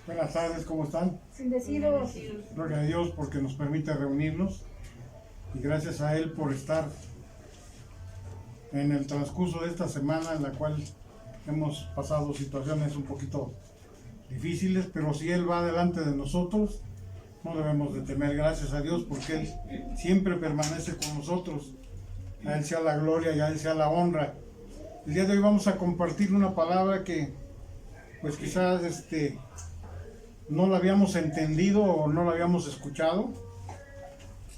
Buenas tardes, ¿cómo están? Bendecidos. Gloria a Dios porque nos permite reunirnos y gracias a Él por estar en el transcurso de esta semana en la cual hemos pasado situaciones un poquito difíciles, pero si Él va delante de nosotros, no debemos de temer. Gracias a Dios porque Él siempre permanece con nosotros. A Él sea la gloria y a Él sea la honra. El día de hoy vamos a compartir una palabra que pues quizás no la habíamos entendido o no la habíamos escuchado.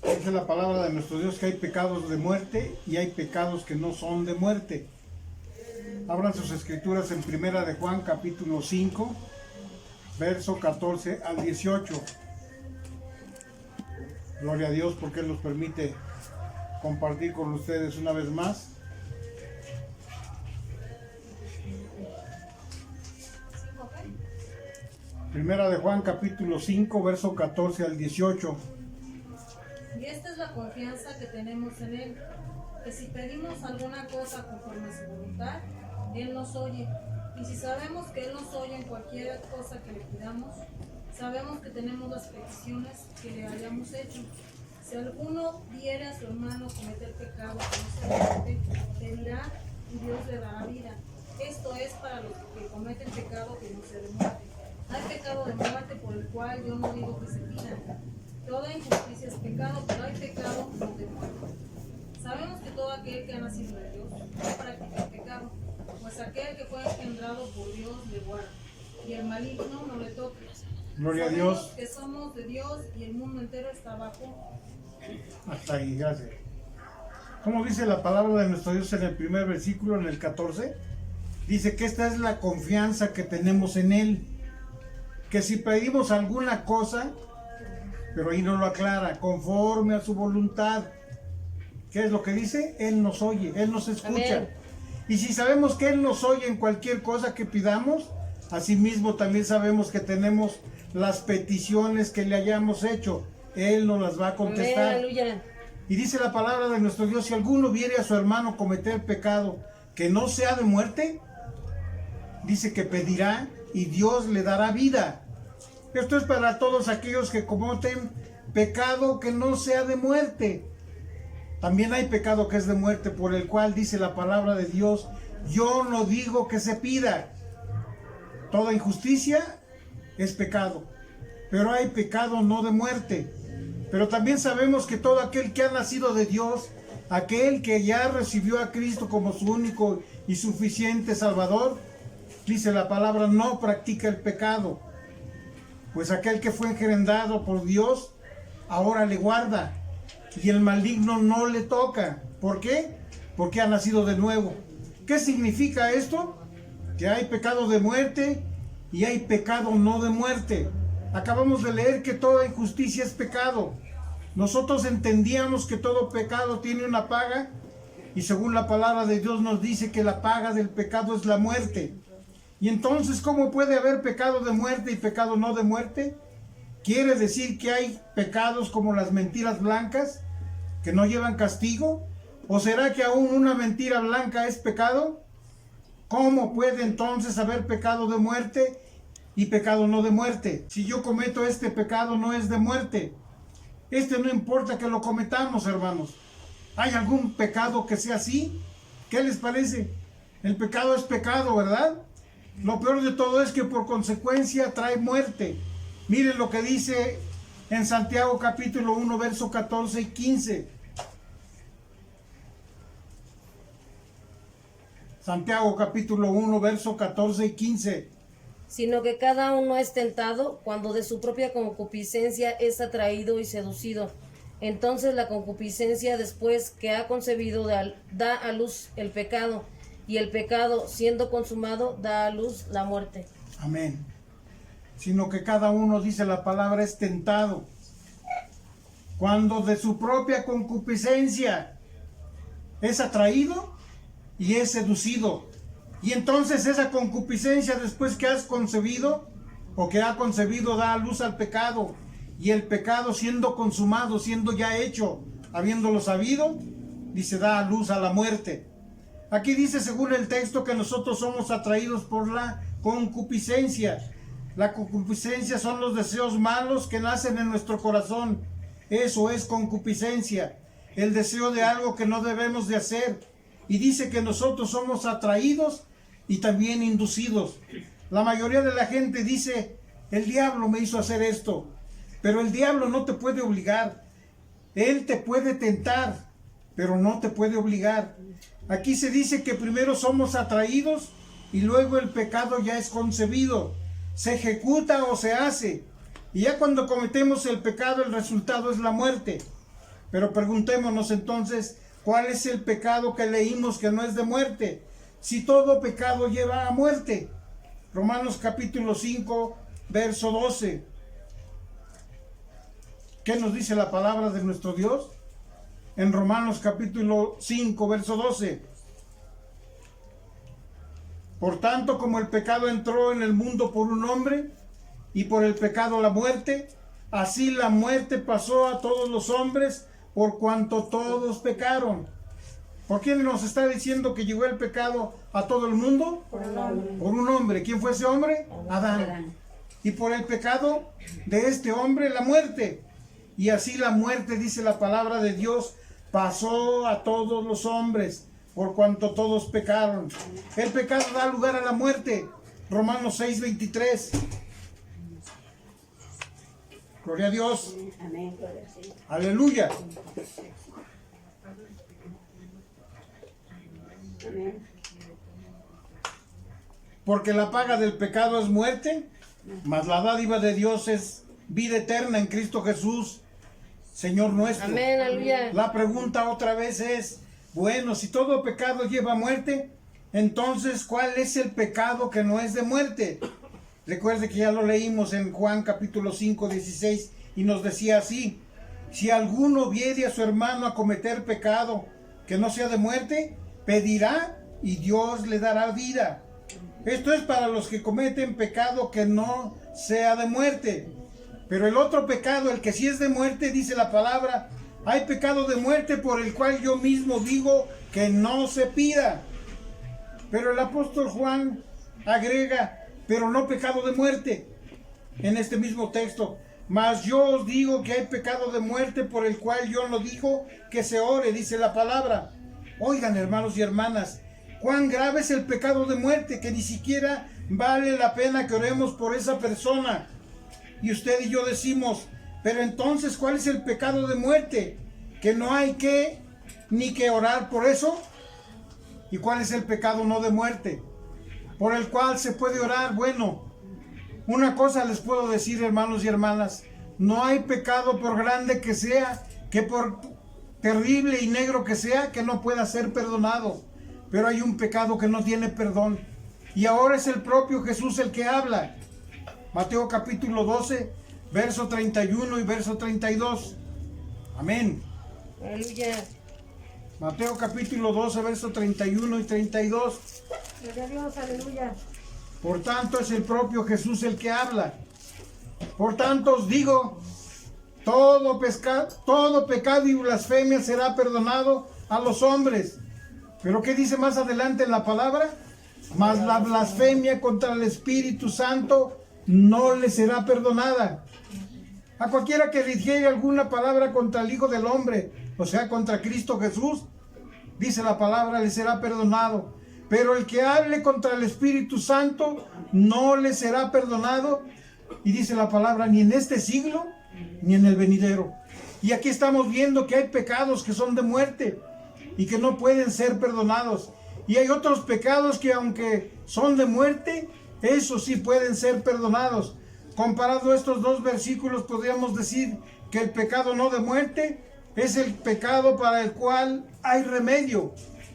Esa es la palabra de nuestro Dios, que hay pecados de muerte y hay pecados que no son de muerte. Abran sus escrituras en Primera de Juan, capítulo 5, verso 14 al 18. Gloria a Dios porque Él nos permite compartir con ustedes una vez más. Primera de Juan, capítulo 5, verso 14 al 18. Y esta es la confianza que tenemos en Él, que si pedimos alguna cosa conforme a su voluntad, Él nos oye. Y si sabemos que Él nos oye en cualquier cosa que le pidamos, sabemos que tenemos las peticiones que le hayamos hecho. Si alguno viere a su hermano cometer pecado que no se muerte, pedirá y Dios le dará vida. Esto es para los que cometen pecado que no se de muerte. Hay pecado de muerte por el cual yo no digo que se pida. Toda injusticia es pecado, pero hay pecado no de muerte. Sabemos que todo aquel que ha nacido de Dios no practica el pecado, pues aquel que fue engendrado por Dios le guarda, y el maligno no le toca. Gloria a Sabemos Dios. que somos de Dios y el mundo entero está bajo. Hasta ahí, gracias. ¿Cómo dice la palabra de nuestro Dios en el primer versículo, en el 14? Dice que esta es la confianza que tenemos en Él. Que si pedimos alguna cosa, pero ahí no lo aclara, conforme a su voluntad. ¿Qué es lo que dice? Él nos oye, Él nos escucha. Amén. Y si sabemos que Él nos oye en cualquier cosa que pidamos, asimismo también sabemos que tenemos las peticiones que le hayamos hecho. Él nos las va a contestar. Amén, aleluya. Y dice la palabra de nuestro Dios, si alguno viere a su hermano cometer pecado que no sea de muerte, dice que pedirá y Dios le dará vida. Esto es para todos aquellos que cometen pecado que no sea de muerte. También hay pecado que es de muerte, por el cual dice la palabra de Dios, yo no digo que se pida. Toda injusticia es pecado, pero hay pecado no de muerte. Pero también sabemos que todo aquel que ha nacido de Dios, aquel que ya recibió a Cristo como su único y suficiente Salvador, dice la palabra, no practica el pecado. Pues aquel que fue engendrado por Dios, ahora le guarda. Y el maligno no le toca. ¿Por qué? Porque ha nacido de nuevo. ¿Qué significa esto? Que hay pecado de muerte y hay pecado no de muerte. Acabamos de leer que toda injusticia es pecado. Nosotros entendíamos que todo pecado tiene una paga. Y según la palabra de Dios nos dice que la paga del pecado es la muerte. Y entonces, ¿cómo puede haber pecado de muerte y pecado no de muerte? ¿Quiere decir que hay pecados como las mentiras blancas que no llevan castigo? ¿O será que aún una mentira blanca es pecado? ¿Cómo puede entonces haber pecado de muerte y pecado no de muerte? Si yo cometo este pecado, no es de muerte. No importa que lo cometamos, hermanos. ¿Hay algún pecado que sea así? ¿Qué les parece? El pecado es pecado, ¿verdad? Lo peor de todo es que por consecuencia trae muerte. Miren lo que dice en Santiago capítulo 1, verso 14 y 15. Santiago capítulo 1, verso 14 y 15. Sino que cada uno es tentado cuando de su propia concupiscencia es atraído y seducido. Entonces la concupiscencia, después que ha concebido, da a luz el pecado. Y el pecado, siendo consumado, da a luz la muerte. Amén. Sino que cada uno, dice la palabra, es tentado cuando de su propia concupiscencia es atraído y es seducido. Y entonces esa concupiscencia, después que has concebido o que ha concebido, da a luz al pecado. Y el pecado, siendo consumado, siendo ya hecho, habiéndolo sabido, dice, da a luz a la muerte. Aquí dice, según el texto, que nosotros somos atraídos por la concupiscencia. La concupiscencia son los deseos malos que nacen en nuestro corazón. Eso es concupiscencia, el deseo de algo que no debemos de hacer. Y dice que nosotros somos atraídos y también inducidos. La mayoría de la gente dice, el diablo me hizo hacer esto. Pero el diablo no te puede obligar. Él te puede tentar, pero no te puede obligar. Aquí se dice que primero somos atraídos y luego el pecado ya es concebido. Se ejecuta o se hace. Y ya cuando cometemos el pecado, el resultado es la muerte. Pero preguntémonos entonces, ¿cuál es el pecado que leímos que no es de muerte? Si todo pecado lleva a muerte. Romanos capítulo 5, verso 12. ¿Qué nos dice la palabra de nuestro Dios? En Romanos capítulo 5, verso 12. Por tanto, como el pecado entró en el mundo por un hombre, y por el pecado la muerte, así la muerte pasó a todos los hombres, por cuanto todos pecaron. ¿Por quién nos está diciendo que llegó el pecado a todo el mundo? Por el hombre. Por un hombre. ¿Quién fue ese hombre? Adán. Y por el pecado de este hombre, la muerte. Y así la muerte, dice la palabra de Dios, pasó a todos los hombres, por cuanto todos pecaron. El pecado da lugar a la muerte. Romanos 6, 23. Gloria a Dios. Amén, gloria al Señor. Aleluya. Amén. Porque la paga del pecado es muerte, mas la dádiva de Dios es vida eterna en Cristo Jesús, Señor nuestro. Amén, aleluya. La pregunta otra vez es, bueno, si todo pecado lleva a muerte, entonces, ¿cuál es el pecado que no es de muerte? Recuerde que ya lo leímos en Juan capítulo 5, 16, y nos decía así, si alguno viere a su hermano a cometer pecado que no sea de muerte, pedirá y Dios le dará vida. Esto es para los que cometen pecado que no sea de muerte. Pero el otro pecado, el que sí es de muerte, dice la palabra, hay pecado de muerte por el cual yo mismo digo que no se pida. Pero el apóstol Juan agrega, pero no pecado de muerte, en este mismo texto. Mas yo os digo que hay pecado de muerte por el cual yo no digo que se ore, dice la palabra. Oigan, hermanos y hermanas, cuán grave es el pecado de muerte, que ni siquiera vale la pena que oremos por esa persona. Y usted y yo decimos, pero entonces, ¿cuál es el pecado de muerte? Que no hay que ni que orar por eso. ¿Y cuál es el pecado no de muerte? Por el cual se puede orar. Bueno, una cosa les puedo decir, hermanos y hermanas, no hay pecado por grande que sea, que por terrible y negro que sea, que no pueda ser perdonado. Pero hay un pecado que no tiene perdón. Y ahora es el propio Jesús el que habla. Mateo capítulo 12, verso 31 y verso 32. Amén. Aleluya. Mateo capítulo 12, verso 31 y 32. Gloria a Dios, aleluya. Por tanto es el propio Jesús el que habla. Por tanto os digo, todo pecado y blasfemia será perdonado a los hombres. Pero ¿qué dice más adelante en la palabra? Mas la blasfemia contra el Espíritu Santo no le será perdonada. A cualquiera que dijere alguna palabra contra el Hijo del Hombre, o sea, contra Cristo Jesús, dice la palabra, le será perdonado. Pero el que hable contra el Espíritu Santo, no le será perdonado. Y dice la palabra, ni en este siglo, ni en el venidero. Y aquí estamos viendo que hay pecados que son de muerte y que no pueden ser perdonados. Y hay otros pecados que aunque son de muerte, esos sí pueden ser perdonados. Comparado a estos dos versículos, podríamos decir que el pecado no de muerte es el pecado para el cual hay remedio.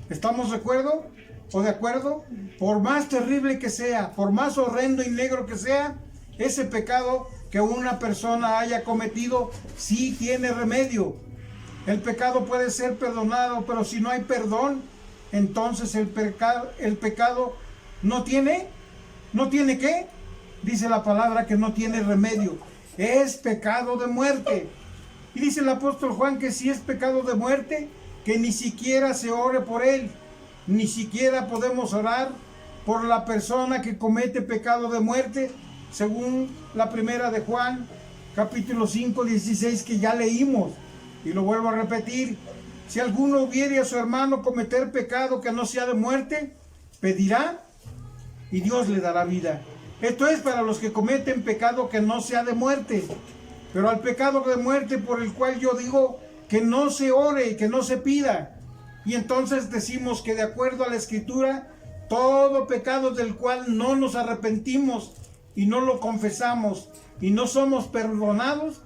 ¿Estamos de acuerdo? ¿O de acuerdo? Por más terrible que sea, por más horrendo y negro que sea, ese pecado que una persona haya cometido sí tiene remedio. El pecado puede ser perdonado, pero si no hay perdón, entonces el pecado no tiene ¿qué? Dice la palabra que no tiene remedio. Es pecado de muerte. Y dice el apóstol Juan que si es pecado de muerte, que ni siquiera se ore por él. Ni siquiera podemos orar por la persona que comete pecado de muerte, según la primera de Juan, capítulo 5, 16, que ya leímos. Y lo vuelvo a repetir. Si alguno viere a su hermano cometer pecado que no sea de muerte, pedirá y Dios le dará vida. Esto es para los que cometen pecado que no sea de muerte. Pero al pecado de muerte por el cual yo digo que no se ore y que no se pida. Y entonces decimos que de acuerdo a la Escritura, todo pecado del cual no nos arrepentimos y no lo confesamos y no somos perdonados,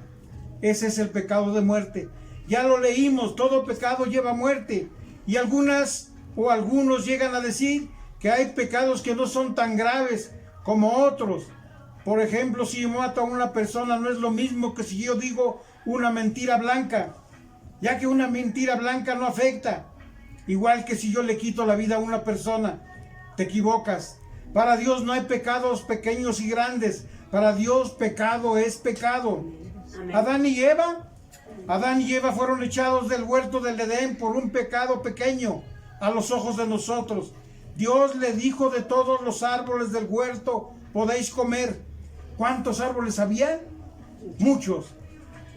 ese es el pecado de muerte. Ya lo leímos, todo pecado lleva muerte. Y algunas o algunos llegan a decir que hay pecados que no son tan graves como otros. Por ejemplo, si yo mato a una persona no es lo mismo que si yo digo una mentira blanca, ya que una mentira blanca no afecta. Igual que si yo le quito la vida a una persona, te equivocas. Para Dios no hay pecados pequeños y grandes. Para Dios pecado es pecado. Amén. Adán y Eva fueron echados del huerto del Edén por un pecado pequeño a los ojos de nosotros. Dios le dijo: de todos los árboles del huerto podéis comer. ¿Cuántos árboles había? Muchos.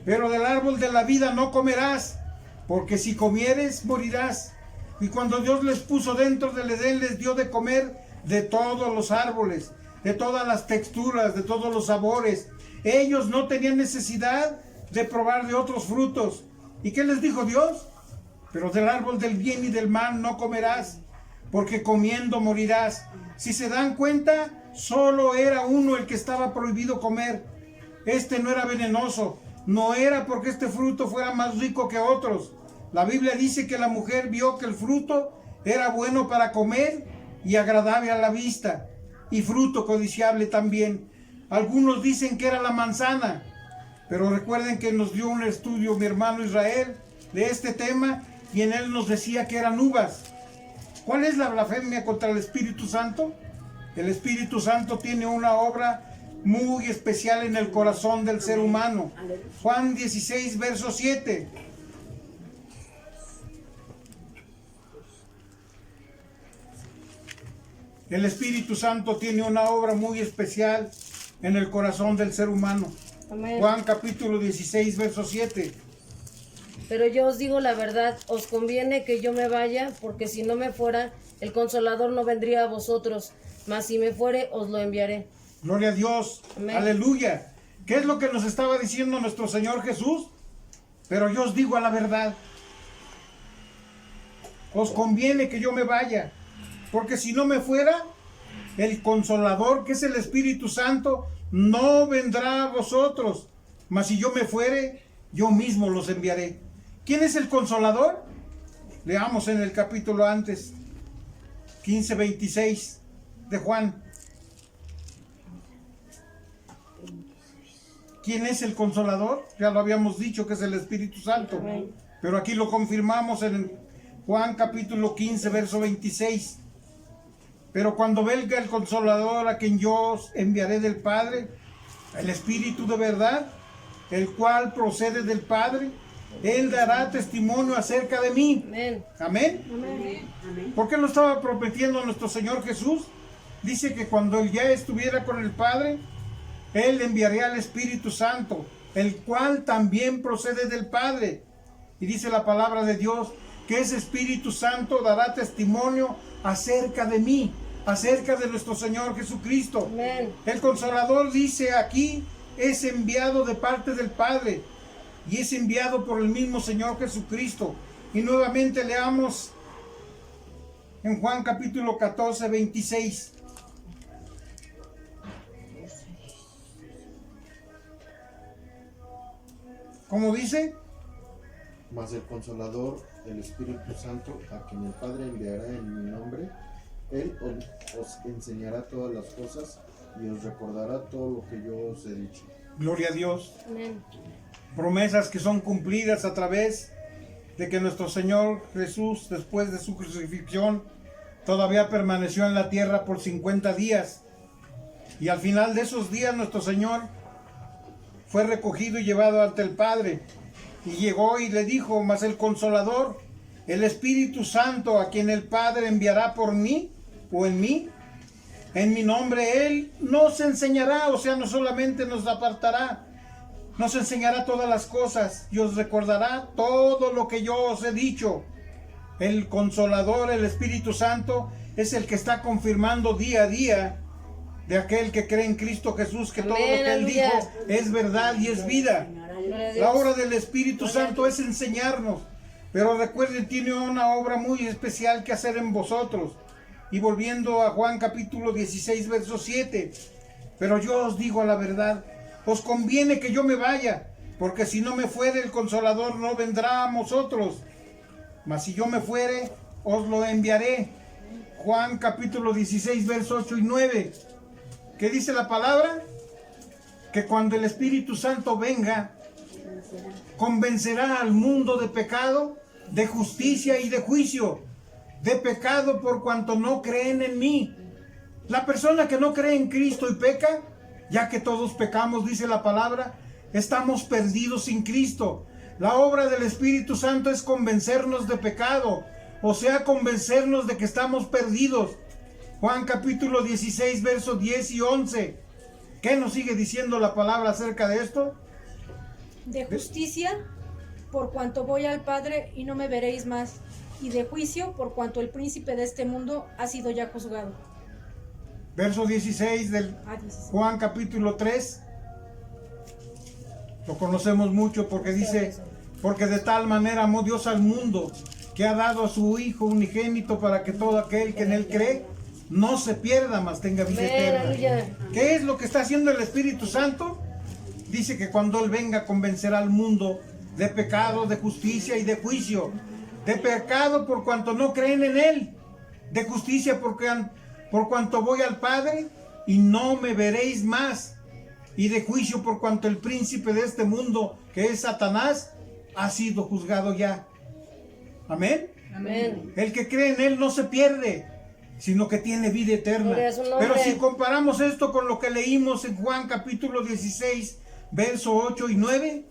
Pero del árbol de la vida no comerás, porque si comieres morirás. Y cuando Dios les puso dentro del Edén, les dio de comer de todos los árboles, de todas las texturas, de todos los sabores. Ellos no tenían necesidad de probar de otros frutos. ¿Y qué les dijo Dios? Pero del árbol del bien y del mal no comerás, porque comiendo morirás. Si se dan cuenta, solo era uno el que estaba prohibido comer. Este no era venenoso, no era porque este fruto fuera más rico que otros. La Biblia dice que la mujer vio que el fruto era bueno para comer y agradable a la vista, y fruto codiciable también. Algunos dicen que era la manzana, pero recuerden que nos dio un estudio mi hermano Israel de este tema, y en él nos decía que eran uvas. ¿Cuál es la blasfemia contra el Espíritu Santo? El Espíritu Santo tiene una obra muy especial en el corazón del ser humano. Juan 16, verso 7. El Espíritu Santo tiene una obra muy especial en el corazón del ser humano. Amén. Juan capítulo 16, verso 7. Pero yo os digo la verdad, os conviene que yo me vaya, porque si no me fuera, el Consolador no vendría a vosotros, mas si me fuere, os lo enviaré. Gloria a Dios. Amén. Aleluya. ¿Qué es lo que nos estaba diciendo nuestro Señor Jesús? Pero yo os digo a la verdad. Os conviene que yo me vaya, porque si no me fuera, el Consolador, que es el Espíritu Santo, no vendrá a vosotros. Mas si yo me fuere, yo mismo los enviaré. ¿Quién es el Consolador? Leamos en el capítulo antes, 15, 26 de Juan. ¿Quién es el Consolador? Ya lo habíamos dicho que es el Espíritu Santo. Amén. Pero aquí lo confirmamos en Juan capítulo 15, verso 26. Pero cuando venga el Consolador, a quien yo os enviaré del Padre, el Espíritu de verdad, el cual procede del Padre, Él dará testimonio acerca de mí. Amén. Amén. Amén. ¿Por qué lo estaba prometiendo nuestro Señor Jesús? Dice que cuando Él ya estuviera con el Padre, Él enviaría al Espíritu Santo, el cual también procede del Padre. Y dice la palabra de Dios que ese Espíritu Santo dará testimonio acerca de mí, acerca de nuestro Señor Jesucristo. Amén. El Consolador, dice aquí, es enviado de parte del Padre y es enviado por el mismo Señor Jesucristo. Y nuevamente leamos en Juan capítulo 14, 26. ¿Cómo dice? Mas el Consolador, el Espíritu Santo, a quien el Padre enviará en mi nombre, Él os enseñará todas las cosas y os recordará todo lo que yo os he dicho. Gloria a Dios. Amén. Promesas que son cumplidas a través de que nuestro Señor Jesús, después de su crucifixión, todavía permaneció en la tierra por 50 días. Y al final de esos días nuestro Señor fue recogido y llevado ante el Padre. Y llegó y le dijo: mas el Consolador, el Espíritu Santo, a quien el Padre enviará por mí o en mí, en mi nombre, Él nos enseñará, o sea, no solamente nos apartará, nos enseñará todas las cosas y os recordará todo lo que yo os he dicho. El Consolador, el Espíritu Santo, es el que está confirmando día a día de aquel que cree en Cristo Jesús, que todo lo que Él dijo es verdad y es vida. La obra del Espíritu Santo es enseñarnos, pero recuerden, tiene una obra muy especial que hacer en vosotros. Y volviendo a Juan capítulo 16, verso 7, pero yo os digo la verdad, os conviene que yo me vaya, porque si no me fuere el Consolador no vendrá a vosotros, mas si yo me fuere, os lo enviaré. Juan capítulo 16, verso 8 y 9. ¿Qué dice la palabra? Que cuando el Espíritu Santo venga, convencerá al mundo de pecado, de justicia y de juicio. De pecado por cuanto no creen en mí. La persona que no cree en Cristo y peca, ya que todos pecamos, dice la palabra, estamos perdidos sin Cristo. La obra del Espíritu Santo es convencernos de pecado, o sea, convencernos de que estamos perdidos. Juan capítulo 16, versos 10 y 11. ¿Qué nos sigue diciendo la palabra acerca de esto? De justicia, por cuanto voy al Padre y no me veréis más, y de juicio, por cuanto el príncipe de este mundo ha sido ya juzgado. Verso 16 del 16. Juan capítulo 3. Lo conocemos mucho porque dice, porque de tal manera amó Dios al mundo, que ha dado a su Hijo unigénito para que todo aquel que en Él cree no se pierda, mas tenga vida eterna. ¿Qué es lo que está haciendo el Espíritu Santo? Dice que cuando Él venga convencerá al mundo de pecado, de justicia y de juicio. De pecado por cuanto no creen en Él. De justicia por cuanto voy al Padre y no me veréis más. Y de juicio por cuanto el príncipe de este mundo, que es Satanás, ha sido juzgado ya. Amén. Amén. El que cree en Él no se pierde, sino que tiene vida eterna. Pero si comparamos esto con lo que leímos en Juan capítulo 16, verso 8 y 9,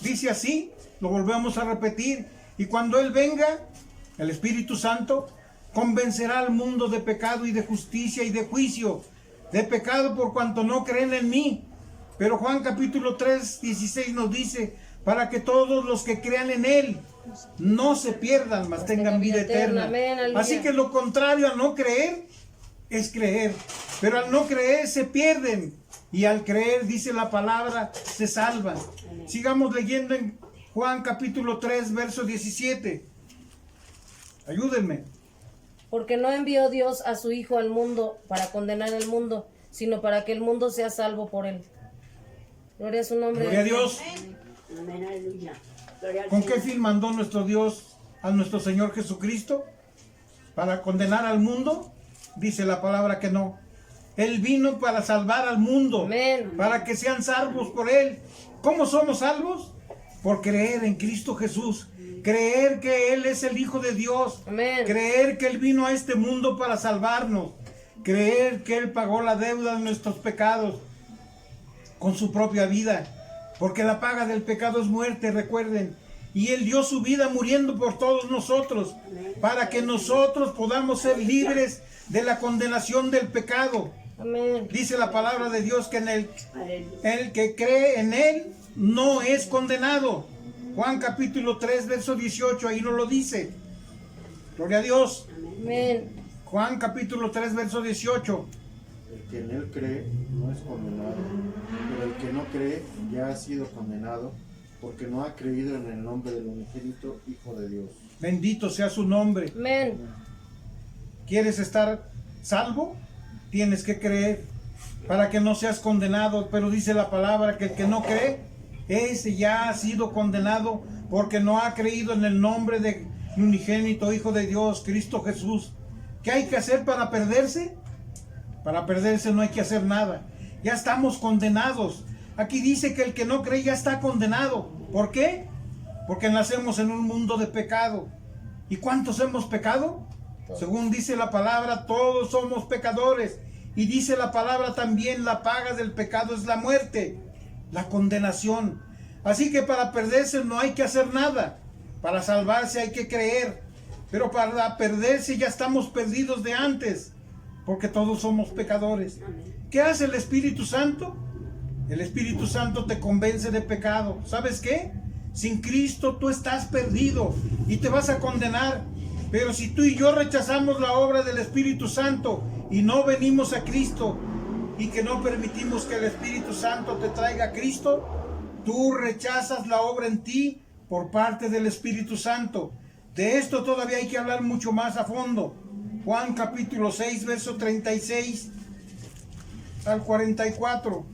dice así, lo volvemos a repetir: y cuando Él venga, el Espíritu Santo convencerá al mundo de pecado y de justicia y de juicio. De pecado por cuanto no creen en mí. Pero Juan capítulo 3, 16 nos dice, para que todos los que crean en Él no se pierdan, mas tengan vida eterna. Amén, así que lo contrario a no creer es creer. Pero al no creer se pierden. Y al creer, dice la palabra, se salvan. Sigamos leyendo en Juan capítulo 3, verso 17. Ayúdenme. Porque no envió Dios a su Hijo al mundo para condenar al mundo, sino para que el mundo sea salvo por él. Gloria a su nombre. Gloria a Dios. Amén, aleluya. Gloria al ¿Con qué Señor. fin mandó nuestro Dios a nuestro Señor Jesucristo? ¿Para condenar al mundo? Dice la palabra que no. Él vino para salvar al mundo. Amén. Para que sean salvos por Él. ¿Cómo somos salvos? Por creer en Cristo Jesús. Creer que Él es el Hijo de Dios. Amén. Creer que Él vino a este mundo para salvarnos. Creer que Él pagó la deuda de nuestros pecados con su propia vida. Porque la paga del pecado es muerte, recuerden. Y Él dio su vida muriendo por todos nosotros. Para que nosotros podamos ser libres de la condenación del pecado. Amén. Dice la palabra de Dios que Aleluya. el que cree en Él no es condenado. Juan capítulo 3, verso 18, ahí nos lo dice. Gloria a Dios. Amén. Juan capítulo 3, verso 18. El que en Él cree no es condenado, pero el que no cree ya ha sido condenado, porque no ha creído en el nombre del unigénito Hijo de Dios. Bendito sea su nombre. Amén. ¿Quieres estar salvo? Tienes que creer para que no seas condenado. Pero dice la palabra que el que no cree, ese ya ha sido condenado porque no ha creído en el nombre del unigénito Hijo de Dios, Cristo Jesús. ¿Qué hay que hacer para perderse? Para perderse no hay que hacer nada. Ya estamos condenados. Aquí dice que el que no cree ya está condenado. ¿Por qué? Porque nacemos en un mundo de pecado. ¿Y cuántos hemos pecado? Según dice la palabra, todos somos pecadores. Y dice la palabra también, la paga del pecado es la muerte, la condenación. Así que para perderse no hay que hacer nada. Para salvarse hay que creer. Pero para perderse ya estamos perdidos de antes. porque todos somos pecadores. ¿Qué hace el Espíritu Santo? El Espíritu Santo te convence de pecado. ¿Sabes qué? Sin Cristo tú estás perdido y te vas a condenar. Pero si tú y yo rechazamos la obra del Espíritu Santo y no venimos a Cristo y que no permitimos que el Espíritu Santo te traiga a Cristo, tú rechazas la obra en ti por parte del Espíritu Santo. De esto todavía hay que hablar mucho más a fondo. Juan capítulo 6, verso 36 al 44.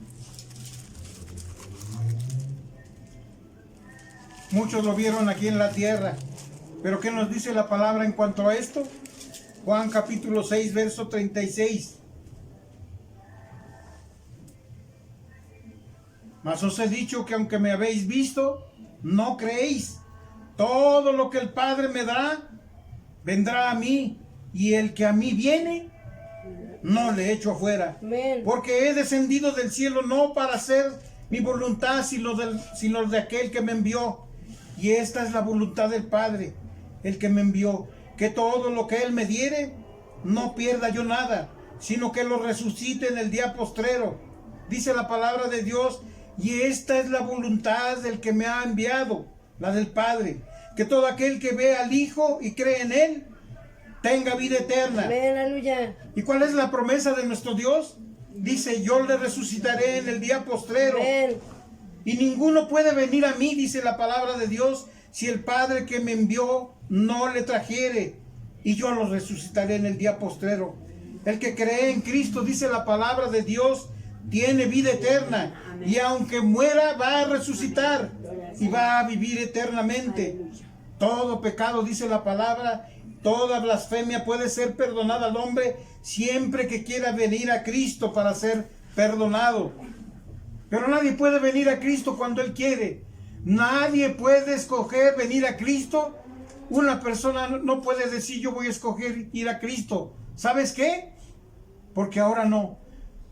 Muchos lo vieron aquí en la tierra. Pero ¿qué nos dice la palabra en cuanto a esto? Juan capítulo 6, verso 36. Mas os he dicho que aunque me habéis visto, no creéis. Todo lo que el Padre me da, vendrá a mí. Y el que a mí viene, no le echo afuera. Amén. Porque he descendido del cielo no para hacer mi voluntad, sino de aquel que me envió. Y esta es la voluntad del Padre, el que me envió, que todo lo que Él me diere, no pierda yo nada, sino que lo resucite en el día postrero. Dice la palabra de Dios, y esta es la voluntad del que me ha enviado, la del Padre, que todo aquel que ve al Hijo y cree en Él, tenga vida eterna. Amén, aleluya. ¿Y cuál es la promesa de nuestro Dios? Dice, yo le resucitaré en el día postrero. Amén. Y ninguno puede venir a mí, dice la palabra de Dios, si el Padre que me envió no le trajere, y yo lo resucitaré en el día postrero. El que cree en Cristo, dice la palabra de Dios, tiene vida eterna, y aunque muera va a resucitar y va a vivir eternamente. Todo pecado, dice la palabra, toda blasfemia puede ser perdonada al hombre siempre que quiera venir a Cristo para ser perdonado. Pero nadie puede venir a Cristo cuando Él quiere. Nadie puede escoger venir a Cristo. Una persona no puede decir yo voy a escoger ir a Cristo. ¿Sabes qué? Porque ahora no.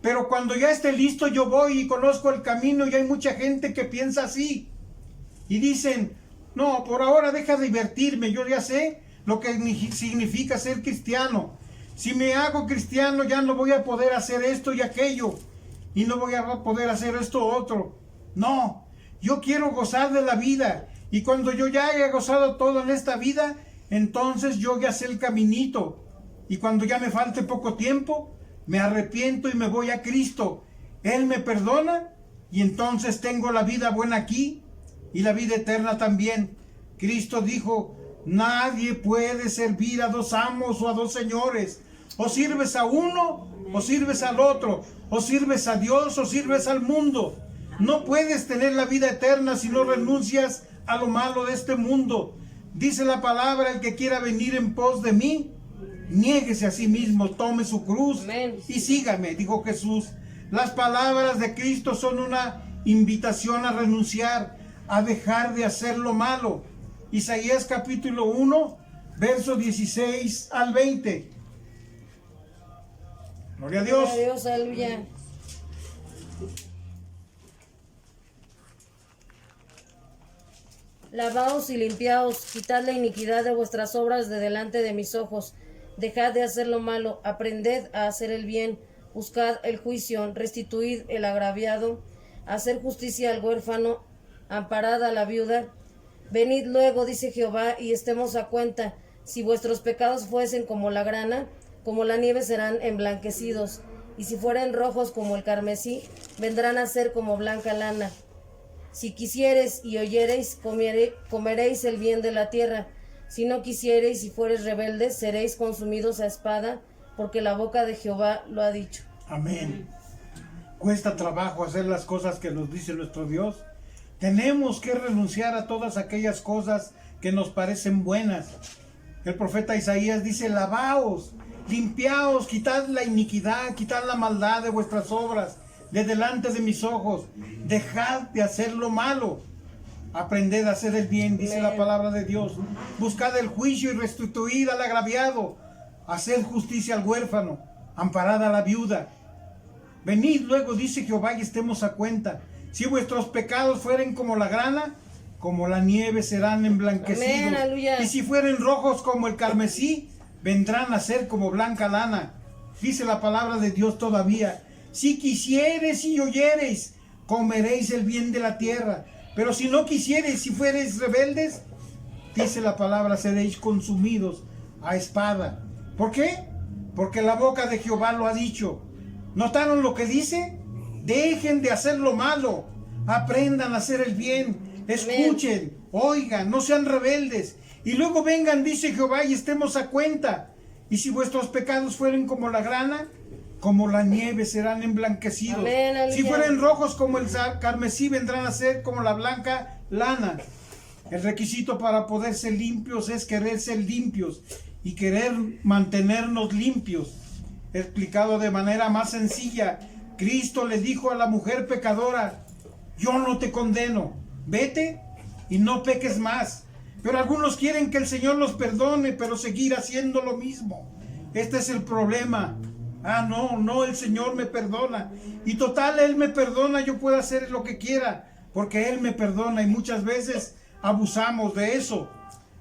Pero cuando ya esté listo yo voy y conozco el camino, y hay mucha gente que piensa así. Y dicen, no, por ahora deja de divertirme, yo ya sé lo que significa ser cristiano. Si me hago cristiano ya no voy a poder hacer esto y aquello. Y no voy a poder hacer esto o otro. No, yo quiero gozar de la vida. Y cuando yo ya haya gozado todo en esta vida, entonces yo ya sé el caminito. Y cuando ya me falte poco tiempo, me arrepiento y me voy a Cristo. Él me perdona y entonces tengo la vida buena aquí y la vida eterna también. Cristo dijo, nadie puede servir a dos amos o a dos señores. O sirves a uno o sirves al otro. O sirves a Dios o sirves al mundo. No puedes tener la vida eterna si no renuncias a lo malo de este mundo. Dice la palabra, el que quiera venir en pos de mí, niéguese a sí mismo, tome su cruz. Amén. Y sígame, dijo Jesús. Las palabras de Cristo son una invitación a renunciar, a dejar de hacer lo malo. Isaías capítulo 1, versos 16 al 20. Gloria a Dios. Gloria a Dios, aleluya. Lavaos y limpiaos, quitad la iniquidad de vuestras obras de delante de mis ojos. Dejad de hacer lo malo, aprended a hacer el bien, buscad el juicio, restituid el agraviado, hacer justicia al huérfano, amparad a la viuda. Venid luego, dice Jehová, y estemos a cuenta. Si vuestros pecados fuesen como la grana, como la nieve serán emblanquecidos, y si fueren rojos como el carmesí, vendrán a ser como blanca lana. Si quisiereis y oyereis, comeréis el bien de la tierra. Si no quisiereis y fuereis rebeldes, seréis consumidos a espada, porque la boca de Jehová lo ha dicho. Amén. Cuesta trabajo hacer las cosas que nos dice nuestro Dios. Tenemos que renunciar a todas aquellas cosas que nos parecen buenas. El profeta Isaías dice, lavaos, limpiaos, quitad la iniquidad, quitad la maldad de vuestras obras de delante de mis ojos. Dejad de hacer lo malo. Aprended a hacer el bien, dice la palabra de Dios. Buscad el juicio y restituid al agraviado. Haced justicia al huérfano. Amparad a la viuda. Venid luego, dice Jehová, y estemos a cuenta. Si vuestros pecados fueren como la grana, como la nieve serán emblanquecidos. Amén, aleluya. Y si fueren rojos como el carmesí, vendrán a ser como blanca lana. Dice la palabra de Dios todavía: si quisieres y oyereis, comeréis el bien de la tierra. Pero si no quisiereis, si fuereis rebeldes, dice la palabra, seréis consumidos a espada. ¿Por qué? Porque la boca de Jehová lo ha dicho. ¿Notaron lo que dice? Dejen de hacer lo malo, aprendan a hacer el bien, escuchen, oigan, no sean rebeldes. Y luego vengan, dice Jehová, y estemos a cuenta. Y si vuestros pecados fueren como la grana, como la nieve serán emblanquecidos. Amén, si fueren rojos como el carmesí, vendrán a ser como la blanca lana. El requisito para poder ser limpios es querer ser limpios y querer mantenernos limpios. Explicado de manera más sencilla, Cristo le dijo a la mujer pecadora: yo no te condeno, vete y no peques más. Pero algunos quieren que el Señor los perdone, pero seguir haciendo lo mismo. Este es el problema. No, el Señor me perdona. Y total, Él me perdona, yo puedo hacer lo que quiera, porque Él me perdona, y muchas veces abusamos de eso.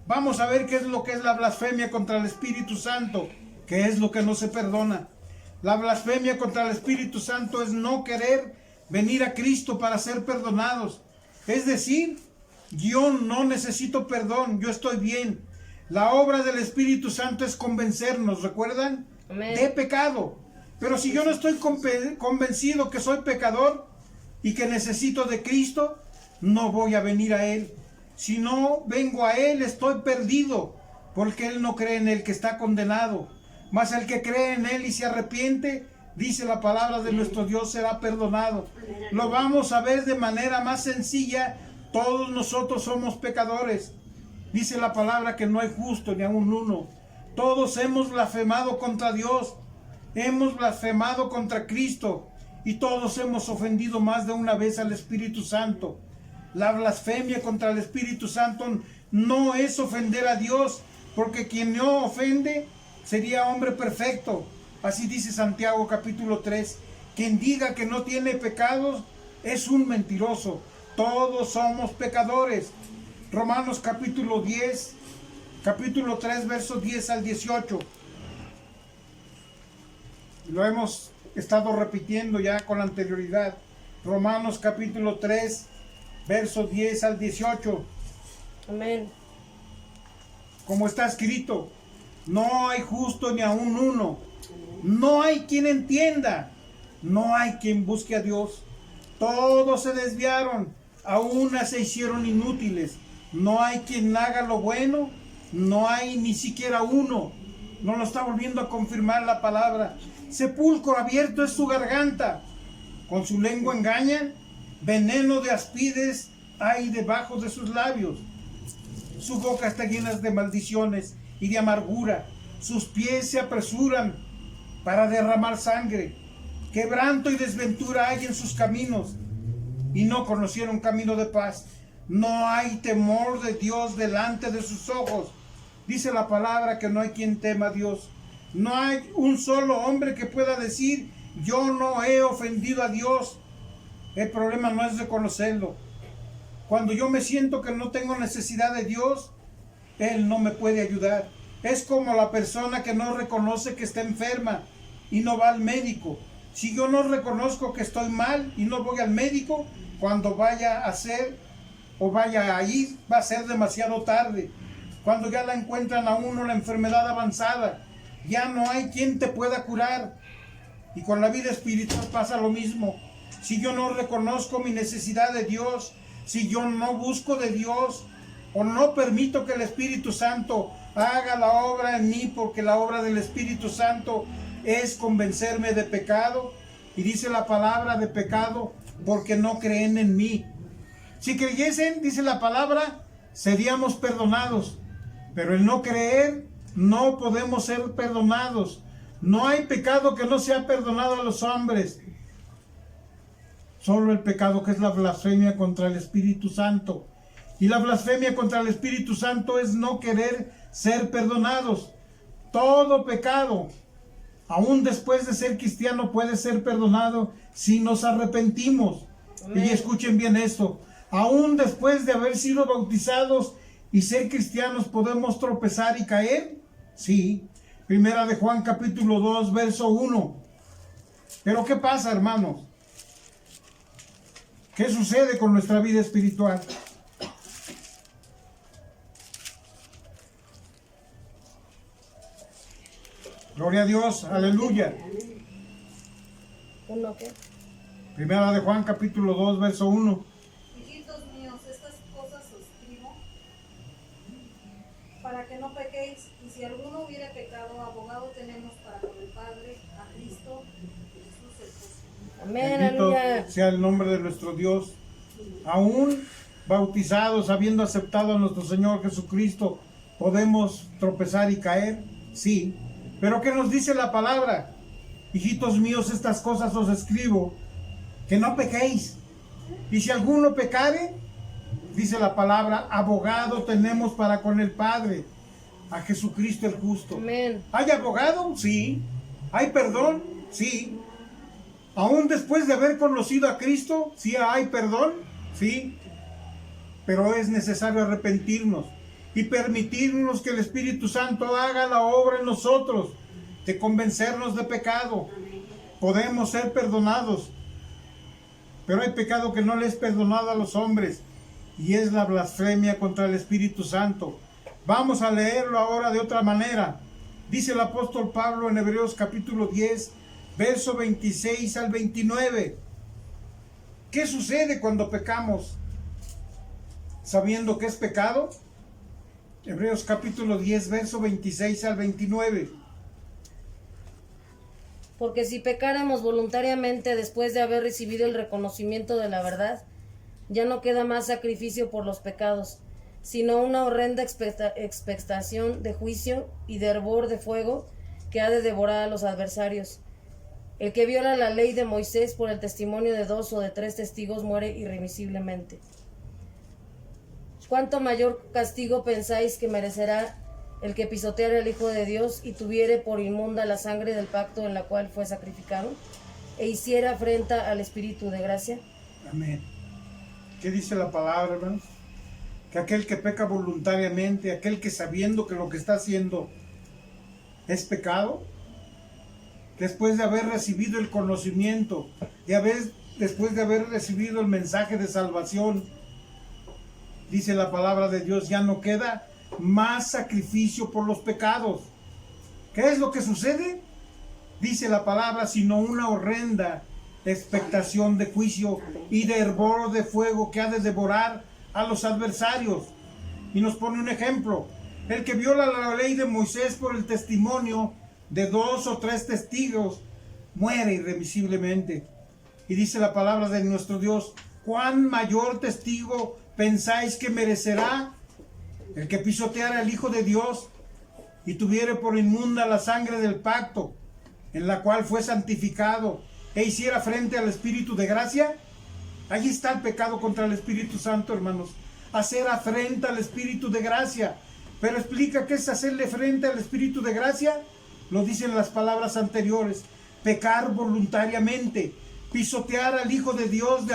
Vamos a ver qué es lo que es la blasfemia contra el Espíritu Santo, que es lo que no se perdona. La blasfemia contra el Espíritu Santo es no querer venir a Cristo para ser perdonados. Es decir, yo no necesito perdón, yo estoy bien. La obra del Espíritu Santo es convencernos, ¿recuerdan? Amén. De pecado. Pero si yo no estoy convencido que soy pecador y que necesito de Cristo, no voy a venir a Él. Si no vengo a Él, estoy perdido, porque Él no cree en el que está condenado. Mas el que cree en Él y se arrepiente, dice la palabra de nuestro Dios, será perdonado. Lo vamos a ver de manera más sencilla. Todos nosotros somos pecadores. Dice la palabra que no hay justo ni aun uno. Todos hemos blasfemado contra Dios. Hemos blasfemado contra Cristo. Y todos hemos ofendido más de una vez al Espíritu Santo. La blasfemia contra el Espíritu Santo no es ofender a Dios, porque quien no ofende sería hombre perfecto. Así dice Santiago capítulo 3. Quien diga que no tiene pecados es un mentiroso. Todos somos pecadores. Romanos capítulo 10, capítulo 3, versos 10 al 18. Lo hemos estado repitiendo ya con anterioridad. Romanos capítulo 3, versos 10 al 18. Amén. Como está escrito: no hay justo ni aun uno. No hay quien entienda. No hay quien busque a Dios. Todos se desviaron. A una se hicieron inútiles. No hay quien haga lo bueno. No hay ni siquiera uno. Nos lo está volviendo a confirmar la palabra. Sepulcro abierto es su garganta. Con su lengua engañan. Veneno de áspides hay debajo de sus labios. Su boca está llena de maldiciones y de amargura. Sus pies se apresuran para derramar sangre. Quebranto y desventura hay en sus caminos, y no conocieron camino de paz. No hay temor de Dios delante de sus ojos. Dice la palabra que no hay quien tema a Dios. No hay un solo hombre que pueda decir: yo no he ofendido a Dios. El problema no es reconocerlo. Cuando yo me siento que no tengo necesidad de Dios, Él no me puede ayudar. Es como la persona que no reconoce que está enferma y no va al médico. Si yo no reconozco que estoy mal y no voy al médico, cuando vaya a hacer o vaya a ir, va a ser demasiado tarde. Cuando ya la encuentran a uno la enfermedad avanzada, ya no hay quien te pueda curar. Y con la vida espiritual pasa lo mismo. Si yo no reconozco mi necesidad de Dios, si yo no busco de Dios, o no permito que el Espíritu Santo haga la obra en mí, porque la obra del Espíritu Santo es convencerme de pecado, y dice la palabra de pecado, porque no creen en mí. Si creyesen, dice la palabra, seríamos perdonados, pero el no creer, no podemos ser perdonados. No hay pecado que no sea perdonado a los hombres. Solo el pecado que es la blasfemia contra el Espíritu Santo. Y la blasfemia contra el Espíritu Santo es no querer ser perdonados. Todo pecado, aún después de ser cristiano, puede ser perdonado si nos arrepentimos. Amén. Y escuchen bien esto. Aún después de haber sido bautizados y ser cristianos, ¿podemos tropezar y caer? Sí. Primera de Juan capítulo 2, verso 1. Pero ¿qué pasa, hermanos? ¿Qué sucede con nuestra vida espiritual? Gloria a Dios, aleluya. ¿Uno qué? Primera de Juan capítulo 2, verso 1. Hijitos míos, estas cosas os escribo para que no pequéis, y si alguno hubiere pecado, abogado tenemos para con el Padre, a Cristo Jesús el justo. Amén, Bendito aleluya. sea el nombre de nuestro Dios. Aún bautizados, habiendo aceptado a nuestro Señor Jesucristo, ¿podemos tropezar y caer? Sí. Pero ¿qué nos dice la palabra? Hijitos míos, estas cosas os escribo, que no pequéis. Y si alguno pecare, dice la palabra, abogado tenemos para con el Padre, a Jesucristo el justo. Amén. ¿Hay abogado? Sí. ¿Hay perdón? Sí. Aún después de haber conocido a Cristo, sí hay perdón, sí. Pero es necesario arrepentirnos y permitirnos que el Espíritu Santo haga la obra en nosotros, de convencernos de pecado. Podemos ser perdonados, pero hay pecado que no le es perdonado a los hombres, y es la blasfemia contra el Espíritu Santo. Vamos a leerlo ahora de otra manera. Dice el apóstol Pablo en Hebreos capítulo 10, verso 26 al 29. ¿Qué sucede cuando pecamos sabiendo que es pecado? Hebreos capítulo 10, verso 26 al 29. Porque si pecáramos voluntariamente después de haber recibido el reconocimiento de la verdad, ya no queda más sacrificio por los pecados, sino una horrenda expectación de juicio y de hervor de fuego que ha de devorar a los adversarios. El que viola la ley de Moisés por el testimonio de 2 o de 3 testigos muere irremisiblemente. ¿Cuánto mayor castigo pensáis que merecerá el que pisoteare al Hijo de Dios y tuviere por inmunda la sangre del pacto en la cual fue sacrificado, e hiciera afrenta al Espíritu de gracia? Amén. ¿Qué dice la palabra, hermanos? Que aquel que peca voluntariamente, aquel que sabiendo que lo que está haciendo es pecado, después de haber recibido el conocimiento, después de haber recibido el mensaje de salvación, dice la palabra de Dios, ya no queda más sacrificio por los pecados. ¿Qué es lo que sucede? Dice la palabra, sino una horrenda expectación de juicio y de hervor de fuego que ha de devorar a los adversarios. Y nos pone un ejemplo: el que viola la ley de Moisés por el testimonio de 2 o 3 testigos muere irremisiblemente. Y dice la palabra de nuestro Dios, ¿cuán mayor testigo pensáis que merecerá el que pisoteara al Hijo de Dios y tuviere por inmunda la sangre del pacto en la cual fue santificado e hiciera frente al Espíritu de gracia? Allí está el pecado contra el Espíritu Santo, hermanos. Hacer afrenta al Espíritu de gracia. Pero explica qué es hacerle frente al Espíritu de gracia. Lo dicen las palabras anteriores. Pecar voluntariamente. Pisotear al Hijo de Dios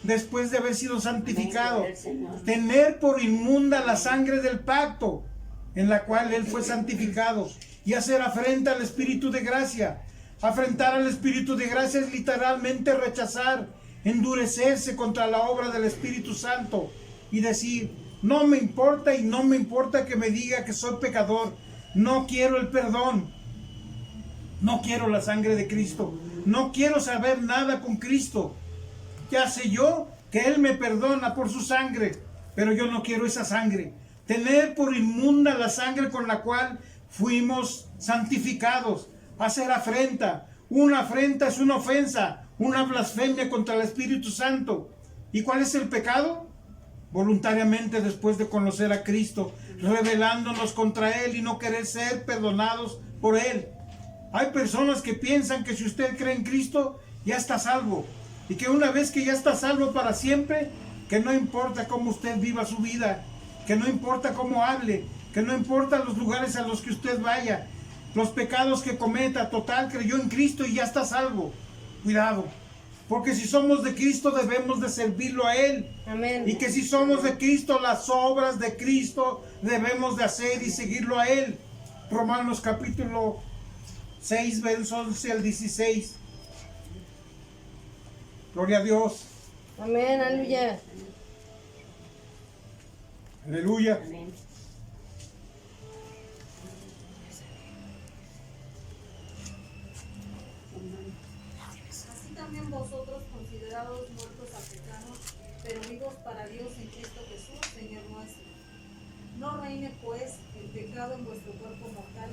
después de haber sido santificado. Tener por inmunda la sangre del pacto en la cual Él fue santificado. Y hacer afrenta al Espíritu de gracia. Afrentar al Espíritu de gracia es literalmente rechazar, endurecerse contra la obra del Espíritu Santo y decir, no me importa y no me importa que me diga que soy pecador, no quiero el perdón, no quiero la sangre de Cristo, no quiero saber nada con Cristo. Ya sé yo que Él me perdona por su sangre, pero yo no quiero esa sangre. Tener por inmunda la sangre con la cual fuimos santificados. Hacer afrenta. Una afrenta es una ofensa, una blasfemia contra el Espíritu Santo. ¿Y cuál es el pecado? Voluntariamente, después de conocer a Cristo, rebelándonos contra Él y no querer ser perdonados por Él. Hay personas que piensan que si usted cree en Cristo, ya está salvo. Y que una vez que ya está salvo para siempre, que no importa cómo usted viva su vida, que no importa cómo hable, que no importa los lugares a los que usted vaya, los pecados que cometa, total, creyó en Cristo y ya está salvo. Cuidado, porque si somos de Cristo debemos de servirlo a Él. Amén. Y que si somos de Cristo, las obras de Cristo debemos de hacer y seguirlo a Él. Romanos capítulo 6, versos 11 al 16. Gloria a Dios. Amén, aleluya. Aleluya. Amén. Así también vosotros, considerados muertos a pecados, pero vivos para Dios en Cristo Jesús, Señor nuestro. No reine pues el pecado en vuestro cuerpo mortal,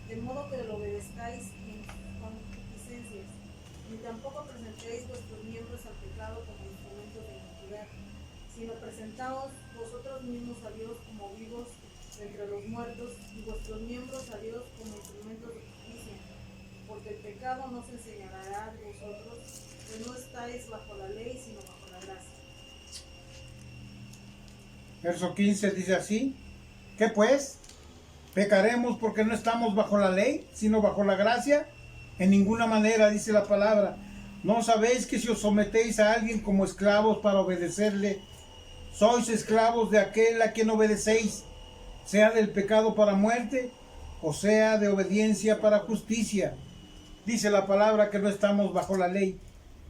de modo que lo obedezcáis en concupiscencias, ni tampoco presentéis vuestros miembros al pecado como instrumentos de iniquidad, sino presentaos vosotros mismos a Dios como vivos entre los muertos, y vuestros miembros a Dios como instrumentos de justicia. Porque el pecado no se enseñará de vosotros, pues no estáis bajo la ley, sino bajo la gracia. Verso 15 dice así. ¿Qué pues? ¿Pecaremos porque no estamos bajo la ley, sino bajo la gracia? En ninguna manera, dice la palabra. ¿No sabéis que si os sometéis a alguien como esclavos para obedecerle, sois esclavos de aquel a quien obedecéis, sea del pecado para muerte, o sea de obediencia para justicia? Dice la palabra que no estamos bajo la ley,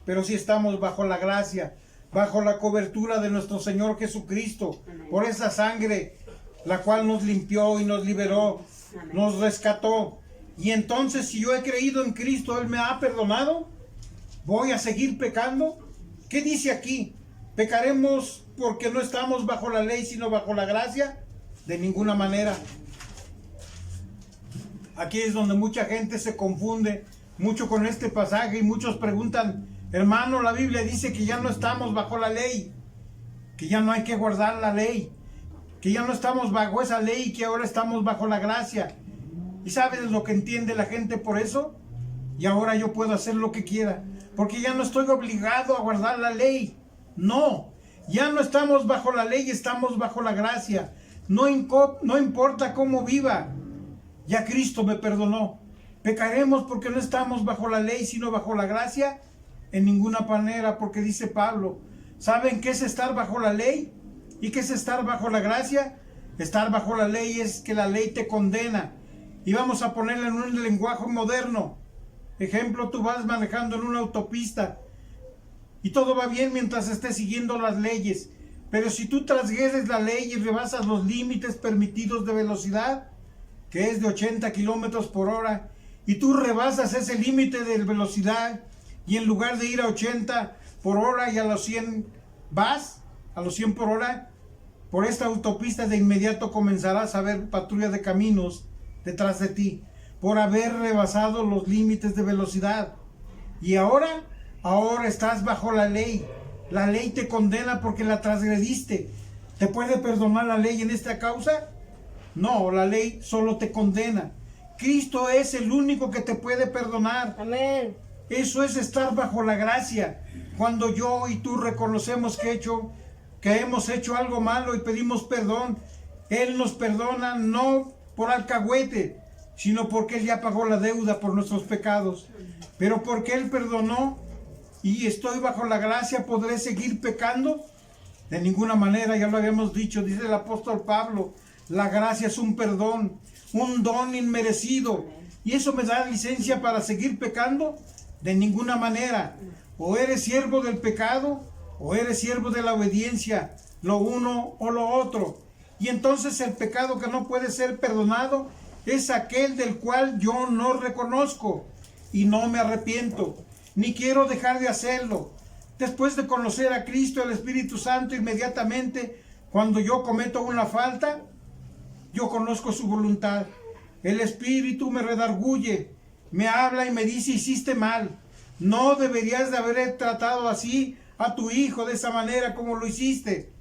pero sí estamos bajo la gracia, bajo la cobertura de nuestro Señor Jesucristo, por esa sangre, la cual nos limpió y nos liberó, nos rescató. Y entonces, si yo he creído en Cristo, Él me ha perdonado, ¿voy a seguir pecando? ¿Qué dice aquí? ¿Pecaremos porque no estamos bajo la ley, sino bajo la gracia? De ninguna manera. Aquí es donde mucha gente se confunde mucho con este pasaje y muchos preguntan, hermano, la Biblia dice que ya no estamos bajo la ley, que ya no hay que guardar la ley, que ya no estamos bajo esa ley y que ahora estamos bajo la gracia. ¿Y sabes lo que entiende la gente por eso? Y ahora yo puedo hacer lo que quiera, porque ya no estoy obligado a guardar la ley. No, ya no estamos bajo la ley, estamos bajo la gracia. No importa cómo viva, ya Cristo me perdonó. ¿Pecaremos porque no estamos bajo la ley, sino bajo la gracia? En ninguna manera, porque dice Pablo, ¿saben qué es estar bajo la ley? ¿Y qué es estar bajo la gracia? Estar bajo la ley es que la ley te condena. Y vamos a ponerle en un lenguaje moderno. Ejemplo, tú vas manejando en una autopista y todo va bien mientras estés siguiendo las leyes. Pero si tú transgredes la ley y rebasas los límites permitidos de velocidad, que es de 80 kilómetros por hora, y tú rebasas ese límite de velocidad y en lugar de ir a 80 por hora y a los 100 vas, a los 100 por hora, por esta autopista de inmediato comenzarás a ver patrulla de caminos detrás de ti, por haber rebasado los límites de velocidad. Y ahora estás bajo la ley. La ley te condena porque la transgrediste. ¿Te puede perdonar la ley en esta causa? No, la ley solo te condena. Cristo es el único que te puede perdonar. Amén. Eso es estar bajo la gracia. Cuando yo y tú reconocemos que hemos hecho algo malo y pedimos perdón, Él nos perdona no por alcahuete, sino porque Él ya pagó la deuda por nuestros pecados. Pero porque Él perdonó y estoy bajo la gracia, ¿podré seguir pecando? De ninguna manera, ya lo habíamos dicho, dice el apóstol Pablo, la gracia es un perdón, un don inmerecido. ¿Y eso me da licencia para seguir pecando? De ninguna manera. O eres siervo del pecado, o eres siervo de la obediencia, lo uno o lo otro. Y entonces el pecado que no puede ser perdonado es aquel del cual yo no reconozco y no me arrepiento, ni quiero dejar de hacerlo. Después de conocer a Cristo, el Espíritu Santo, inmediatamente cuando yo cometo una falta, yo conozco su voluntad. El Espíritu me redarguye, me habla y me dice, hiciste mal. No deberías de haber tratado así a tu hijo de esa manera como lo hiciste.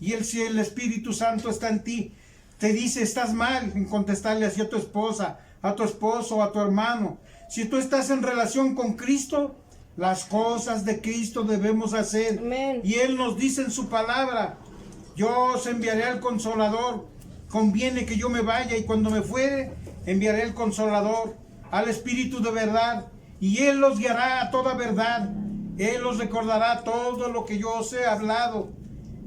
Y si el Espíritu Santo está en ti, te dice, estás mal en contestarle así a tu esposa, a tu esposo, a tu hermano. Si tú estás en relación con Cristo, las cosas de Cristo debemos hacer. Amén. Y Él nos dice en su palabra, yo os enviaré al Consolador. Conviene que yo me vaya y cuando me fuere, enviaré el Consolador, al Espíritu de verdad. Y Él los guiará a toda verdad. Él os recordará todo lo que yo os he hablado.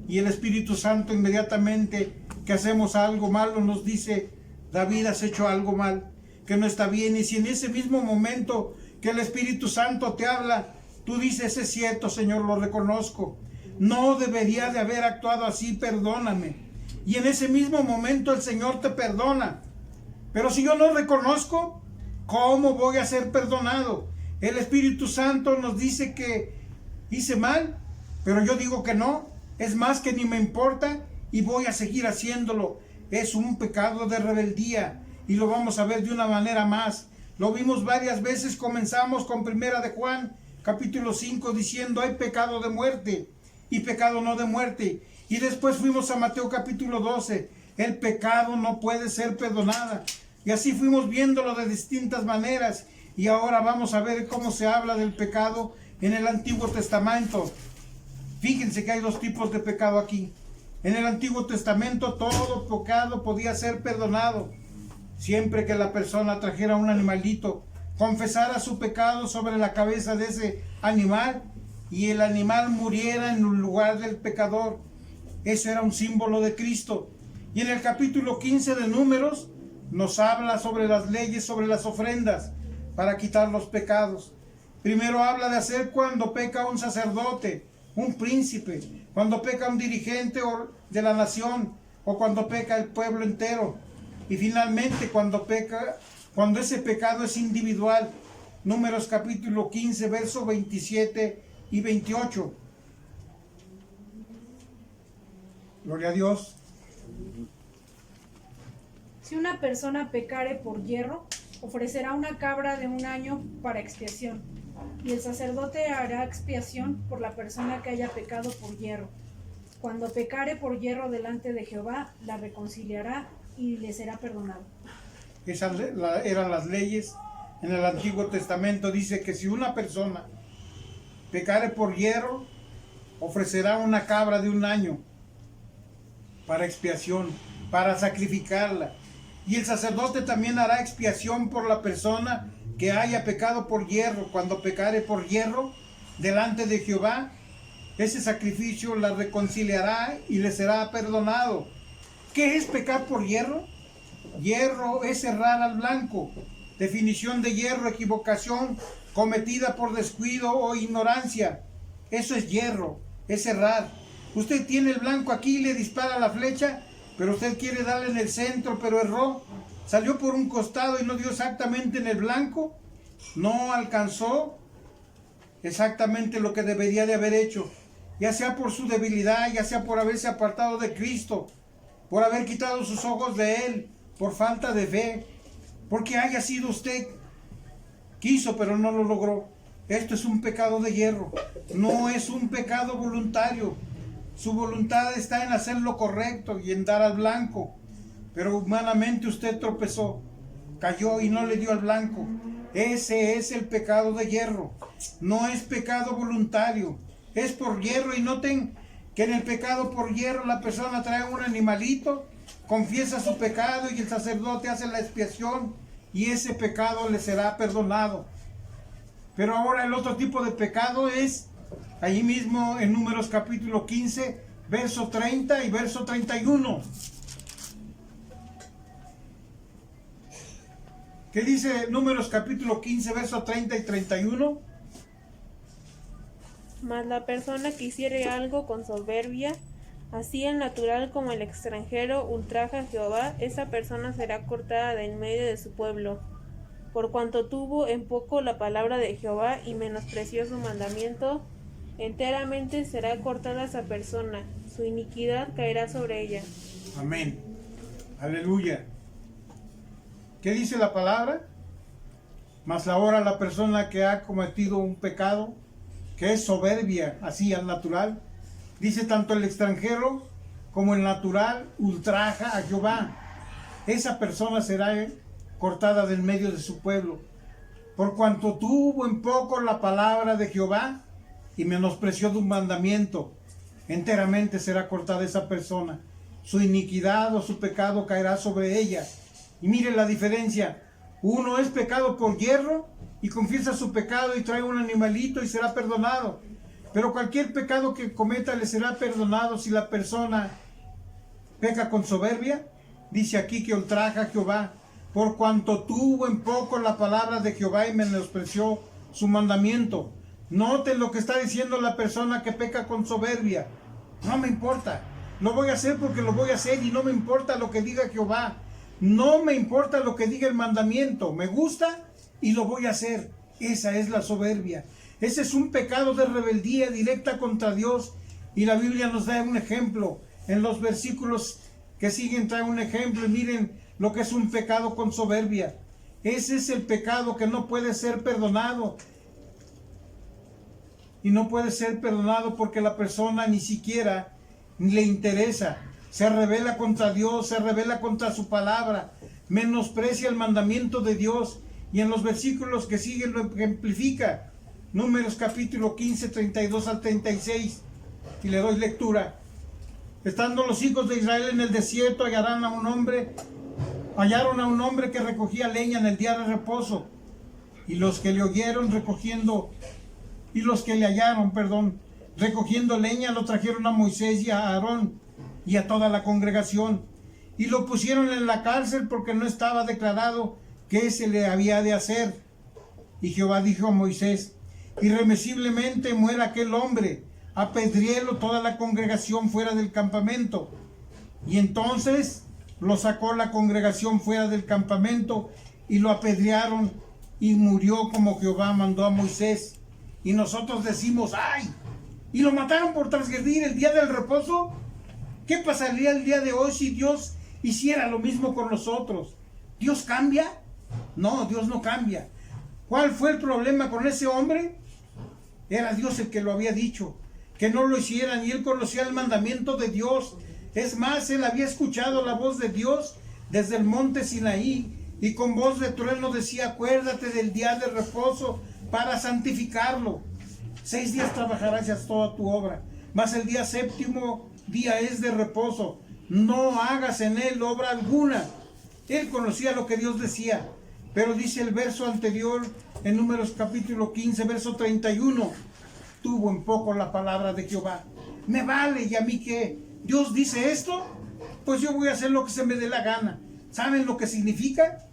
Y el Espíritu Santo inmediatamente que hacemos algo malo nos dice, David, has hecho algo mal, que no está bien. Y si en ese mismo momento que el Espíritu Santo te habla, tú dices, es cierto, Señor, lo reconozco, no debería de haber actuado así, perdóname. Y en ese mismo momento el Señor te perdona. Pero si yo no reconozco, ¿cómo voy a ser perdonado? El Espíritu Santo nos dice que hice mal, pero yo digo que no. Es más, que ni me importa y voy a seguir haciéndolo. Es un pecado de rebeldía y lo vamos a ver de una manera más. Lo vimos varias veces. Comenzamos con 1 de Juan, capítulo 5, diciendo hay pecado de muerte y pecado no de muerte. Y después fuimos a Mateo capítulo 12. El pecado no puede ser perdonada. Y así fuimos viéndolo de distintas maneras. Y ahora vamos a ver cómo se habla del pecado en el Antiguo Testamento. Fíjense que hay dos tipos de pecado aquí. En el Antiguo Testamento todo pecado podía ser perdonado siempre que la persona trajera un animalito, confesara su pecado sobre la cabeza de ese animal y el animal muriera en el lugar del pecador. Eso era un símbolo de Cristo. Y en el capítulo 15 de Números nos habla sobre las leyes, sobre las ofrendas para quitar los pecados. Primero habla de hacer cuando peca un sacerdote, un príncipe, cuando peca un dirigente de la nación o cuando peca el pueblo entero. Y finalmente cuando ese pecado es individual. Números capítulo 15, versos 27 y 28. Gloria a Dios. Si una persona pecare por yerro, ofrecerá una cabra de 1 año para expiación, y el sacerdote hará expiación por la persona que haya pecado por yerro. Cuando pecare por yerro delante de Jehová, la reconciliará y le será perdonado. Esas eran las leyes en el Antiguo Testamento. Dice que si una persona pecare por yerro, ofrecerá una cabra de 1 año para expiación, para sacrificarla. Y el sacerdote también hará expiación por la persona que haya pecado por yerro. Cuando pecare por yerro delante de Jehová, ese sacrificio la reconciliará y le será perdonado. ¿Qué es pecar por yerro? Yerro es errar al blanco. Definición de yerro: equivocación cometida por descuido o ignorancia. Eso es yerro, es errar. Usted tiene el blanco aquí y le dispara la flecha, pero usted quiere darle en el centro, pero erró. Salió por un costado y no dio exactamente en el blanco. No alcanzó exactamente lo que debería de haber hecho. Ya sea por su debilidad, ya sea por haberse apartado de Cristo, por haber quitado sus ojos de Él, por falta de fe, porque haya sido usted, quiso pero no lo logró. Esto es un pecado de yerro, no es un pecado voluntario. Su voluntad está en hacer lo correcto y en dar al blanco, pero humanamente usted tropezó, cayó y no le dio al blanco. Ese es el pecado de yerro, no es pecado voluntario, es por yerro. Y noten que en el pecado por yerro la persona trae un animalito, confiesa su pecado y el sacerdote hace la expiación y ese pecado le será perdonado. Pero ahora el otro tipo de pecado es allí mismo en Números capítulo 15, verso 30 y verso 31. ¿Qué dice Números capítulo 15, verso 30 y 31? Mas la persona que hiciere algo con soberbia, así el natural como el extranjero, ultraja a Jehová, esa persona será cortada de en medio de su pueblo. Por cuanto tuvo en poco la palabra de Jehová y menospreció su mandamiento, enteramente será cortada esa persona, su iniquidad caerá sobre ella. Amén. Aleluya. ¿Qué dice la palabra? Mas ahora la persona que ha cometido un pecado, que es soberbia, así al natural, dice tanto el extranjero como el natural, ultraja a Jehová. Esa persona será cortada del medio de su pueblo. Por cuanto tuvo en poco la palabra de Jehová y menospreció de un mandamiento, enteramente será cortada esa persona. Su iniquidad o su pecado caerá sobre ella. Y mire la diferencia. Uno es pecado por yerro y confiesa su pecado y trae un animalito y será perdonado. Pero cualquier pecado que cometa le será perdonado si la persona peca con soberbia Dice aquí que ultraja a Jehová, por cuanto tuvo en poco la palabra de Jehová y menospreció su mandamiento. Noten lo que está diciendo la persona que peca con soberbia. No me importa, lo voy a hacer porque lo voy a hacer y no me importa lo que diga Jehová. No me importa lo que diga el mandamiento, me gusta y lo voy a hacer. Esa es la soberbia. Ese es un pecado de rebeldía directa contra Dios. Y la Biblia nos da un ejemplo. En los versículos que siguen trae un ejemplo. Y miren lo que es un pecado con soberbia. Ese es el pecado que no puede ser perdonado. Y no puede ser perdonado porque la persona ni siquiera le interesa. Se rebela contra Dios, se rebela contra su palabra, menosprecia el mandamiento de Dios. Y en los versículos que siguen lo ejemplifica. Números capítulo 15, 32 al 36. Y le doy lectura. Estando los hijos de Israel en el desierto, hallaron a un hombre que recogía leña en el día de reposo. Y los que le hallaron, recogiendo leña, lo trajeron a Moisés y a Aarón y a toda la congregación. Y lo pusieron en la cárcel porque no estaba declarado qué se le había de hacer. Y Jehová dijo a Moisés: irremisiblemente muera aquel hombre, apedréelo toda la congregación fuera del campamento. Y entonces lo sacó la congregación fuera del campamento y lo apedrearon y murió como Jehová mandó a Moisés. Y nosotros decimos: ¡ay! ¿Y lo mataron por transgredir el día del reposo? ¿Qué pasaría el día de hoy si Dios hiciera lo mismo con nosotros? ¿Dios cambia? No, Dios no cambia. ¿Cuál fue el problema con ese hombre? Era Dios el que lo había dicho, que no lo hicieran, y él conocía el mandamiento de Dios. Es más, él había escuchado la voz de Dios desde el monte Sinaí, y con voz de trueno decía: acuérdate del día de reposo para santificarlo. 6 días trabajarás y haz toda tu obra, mas el día séptimo día es de reposo, no hagas en él obra alguna. Él conocía lo que Dios decía, pero dice el verso anterior, en Números capítulo 15, verso 31, tuvo en poco la palabra de Jehová. Me vale, ¿y a mí qué? ¿Dios dice esto? Pues yo voy a hacer lo que se me dé la gana. ¿Saben lo que significa?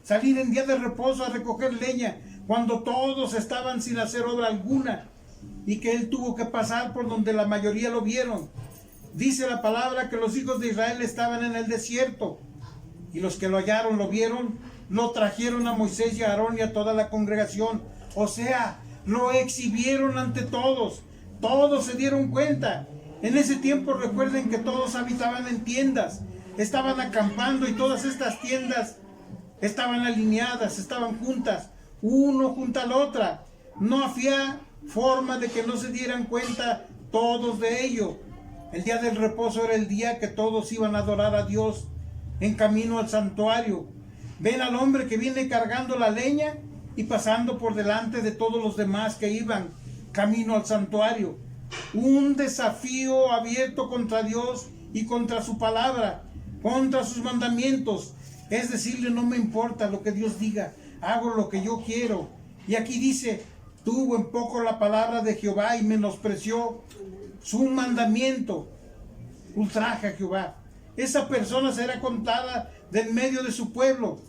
Salir en día de reposo a recoger leña, cuando todos estaban sin hacer obra alguna, y que él tuvo que pasar por donde la mayoría lo vieron. Dice la palabra que los hijos de Israel estaban en el desierto, y los que lo hallaron, lo vieron, lo trajeron a Moisés y a Aarón y a toda la congregación. O sea, lo exhibieron ante todos. Todos se dieron cuenta. En ese tiempo recuerden que todos habitaban en tiendas, estaban acampando, y todas estas tiendas estaban alineadas, estaban juntas, uno junto a la otra. No había forma de que no se dieran cuenta todos de ello. El día del reposo era el día que todos iban a adorar a Dios en camino al santuario. Ven al hombre que viene cargando la leña y pasando por delante de todos los demás que iban camino al santuario. Un desafío abierto contra Dios y contra su palabra, contra sus mandamientos. Es decirle: no me importa lo que Dios diga, hago lo que yo quiero. Y aquí dice: tuvo en poco la palabra de Jehová y menospreció su mandamiento. Ultraja a Jehová. Esa persona será contada del medio de su pueblo.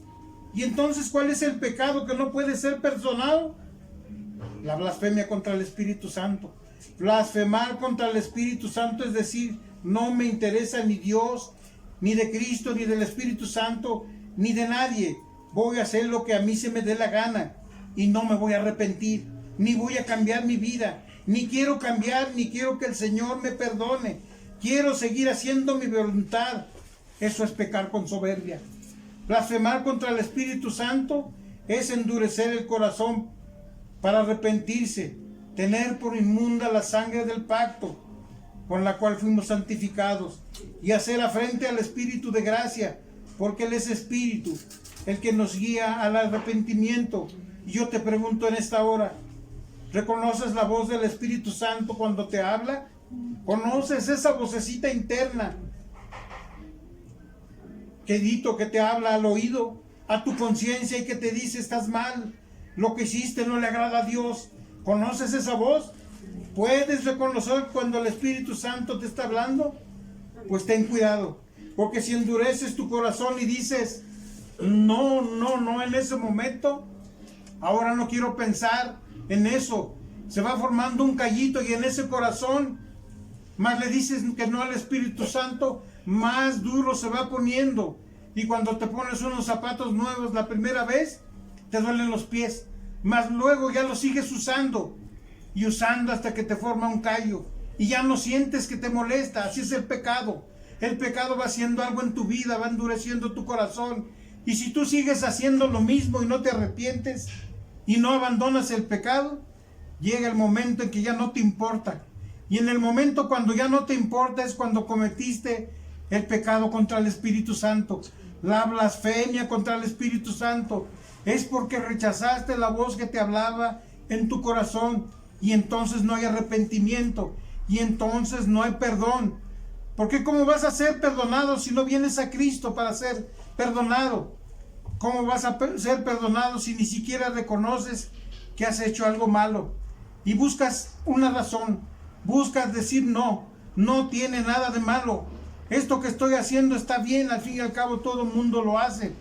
Y entonces, ¿cuál es el pecado que no puede ser perdonado? La blasfemia contra el Espíritu Santo. Blasfemar contra el Espíritu Santo es decir: no me interesa ni Dios, ni de Cristo, ni del Espíritu Santo, ni de nadie. Voy a hacer lo que a mí se me dé la gana y no me voy a arrepentir, ni voy a cambiar mi vida, ni quiero cambiar, ni quiero que el Señor me perdone. Quiero seguir haciendo mi voluntad. Eso es pecar con soberbia. Blasfemar contra el Espíritu Santo es endurecer el corazón para arrepentirse, tener por inmunda la sangre del pacto con la cual fuimos santificados, y hacer afrente al Espíritu de gracia, porque Él es Espíritu, el que nos guía al arrepentimiento. Y yo te pregunto en esta hora: ¿reconoces la voz del Espíritu Santo cuando te habla? ¿Conoces esa vocecita interna que te habla al oído, a tu conciencia, y que te dice: estás mal, lo que hiciste no le agrada a Dios? ¿Conoces esa voz? ¿Puedes reconocer cuando el Espíritu Santo te está hablando? Pues ten cuidado, Porque si endureces tu corazón y dices, no, en ese momento, ahora no quiero pensar en eso, se va formando un callito y en ese corazón, más le dices que no al Espíritu Santo, más duro se va poniendo. Y cuando te pones unos zapatos nuevos la primera vez, te duelen los pies, más luego ya los sigues usando y usando hasta que te forma un callo y ya no sientes que te molesta. Así es el pecado. El pecado va haciendo algo en tu vida, va endureciendo tu corazón. Y si tú sigues haciendo lo mismo y no te arrepientes y no abandonas el pecado, llega el momento en que ya no te importa. Y en el momento cuando ya no te importa es cuando cometiste el pecado contra el Espíritu Santo, la blasfemia contra el Espíritu Santo. Es porque rechazaste la voz que te hablaba en tu corazón y entonces no hay arrepentimiento y entonces no hay perdón. Porque ¿cómo vas a ser perdonado si no vienes a Cristo para ser perdonado? ¿Cómo vas a ser perdonado si ni siquiera reconoces que has hecho algo malo? Y buscas una razón, buscas decir no tiene nada de malo. Esto que estoy haciendo está bien, al fin y al cabo todo el mundo lo hace.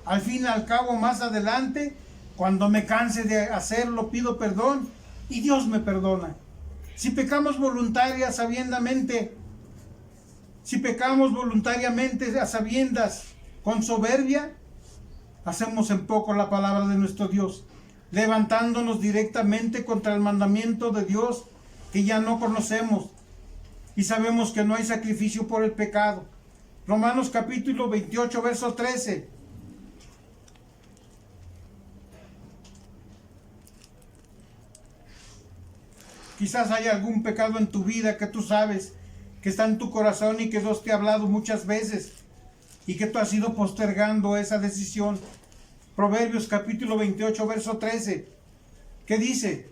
Al fin y al cabo más adelante, cuando me canse de hacerlo, pido perdón y Dios me perdona. Si pecamos voluntariamente a sabiendas, con soberbia, hacemos en poco la palabra de nuestro Dios, levantándonos directamente contra el mandamiento de Dios que ya no conocemos y sabemos que no hay sacrificio por el pecado. Romanos capítulo 28, verso 13. Quizás haya algún pecado en tu vida que tú sabes que está en tu corazón y que Dios te ha hablado muchas veces y que tú has ido postergando esa decisión. Proverbios capítulo 28, verso 13. ¿Qué dice?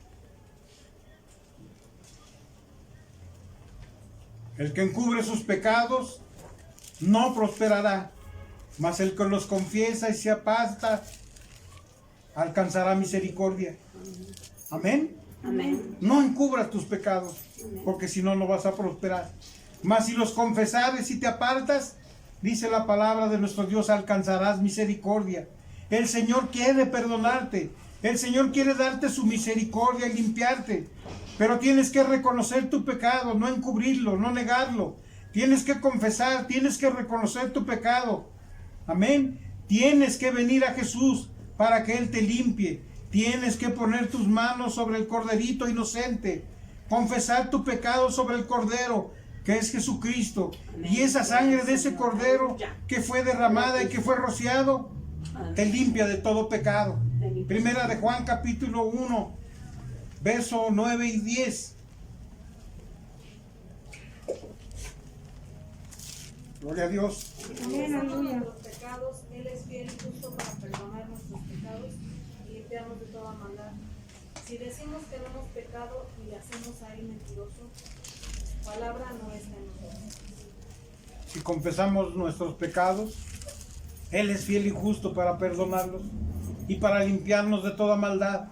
El que encubre sus pecados no prosperará, mas el que los confiesa y se aparta alcanzará misericordia. Amén. Amén. No encubras tus pecados, porque si no, no vas a prosperar. Mas si los confesares y te apartas, dice la palabra de nuestro Dios, alcanzarás misericordia. El Señor quiere perdonarte. El Señor quiere darte su misericordia y limpiarte. Pero tienes que reconocer tu pecado, no encubrirlo, no negarlo. Tienes que confesar, tienes que reconocer tu pecado. Amén. Tienes que venir a Jesús para que Él te limpie. Tienes que poner tus manos sobre el corderito inocente. Confesar tu pecado sobre el cordero, que es Jesucristo. Y esa sangre de ese cordero que fue derramada y que fue rociado, te limpia de todo pecado. Primera de Juan capítulo 1, verso 9 y 10. Gloria a Dios. Amén, aleluya. Los pecados, Él es fiel y justo para perdonar nuestros pecados y limpiarnos de toda maldad. Si decimos que no hemos pecado y le hacemos a Él mentiroso, su palabra no está en nosotros. Si confesamos nuestros pecados, Él es fiel y justo para perdonarlos y para limpiarnos de toda maldad.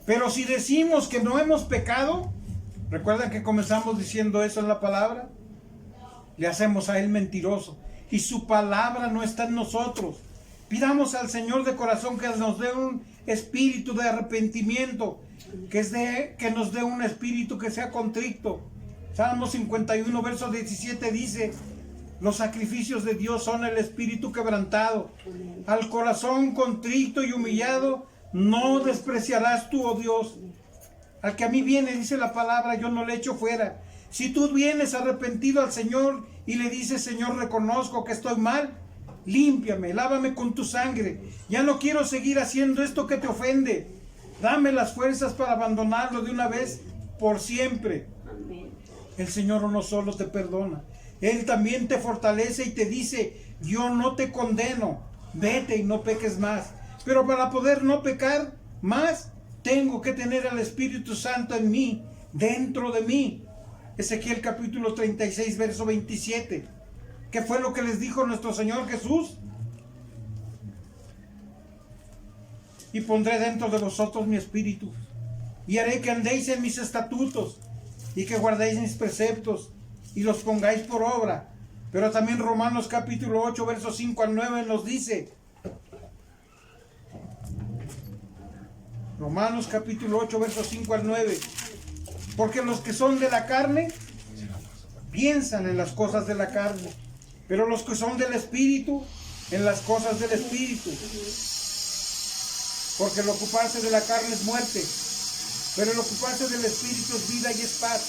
Pero si decimos que no hemos pecado, ¿recuerdan que comenzamos diciendo eso en la palabra? Le hacemos a Él mentiroso y su palabra no está en nosotros. Pidamos al Señor de corazón que nos dé un espíritu de arrepentimiento, que nos dé un espíritu que sea contrito. Salmo 51, verso 17 dice: los sacrificios de Dios son el espíritu quebrantado. Al corazón contrito y humillado no despreciarás tú, oh Dios. Al que a mí viene, dice la palabra, yo no le echo fuera. Si tú vienes arrepentido al Señor y le dices: Señor, reconozco que estoy mal, límpiame, lávame con tu sangre. Ya no quiero seguir haciendo esto que te ofende. Dame las fuerzas para abandonarlo de una vez por siempre. Amén. El Señor no solo te perdona, Él también te fortalece y te dice: yo no te condeno, vete y no peques más. Pero para poder no pecar más, tengo que tener al Espíritu Santo en mí, dentro de mí. Ezequiel capítulo 36, verso 27. ¿Qué fue lo que les dijo nuestro Señor Jesús? Y pondré dentro de vosotros mi espíritu, y haré que andéis en mis estatutos, y que guardéis mis preceptos, y los pongáis por obra. Pero también Romanos capítulo 8, versos 5 al 9 nos dice, Romanos capítulo 8, versos 5 al 9, porque los que son de la carne piensan en las cosas de la carne, pero los que son del Espíritu, en las cosas del Espíritu. Porque el ocuparse de la carne es muerte, pero el ocuparse del Espíritu es vida y es paz.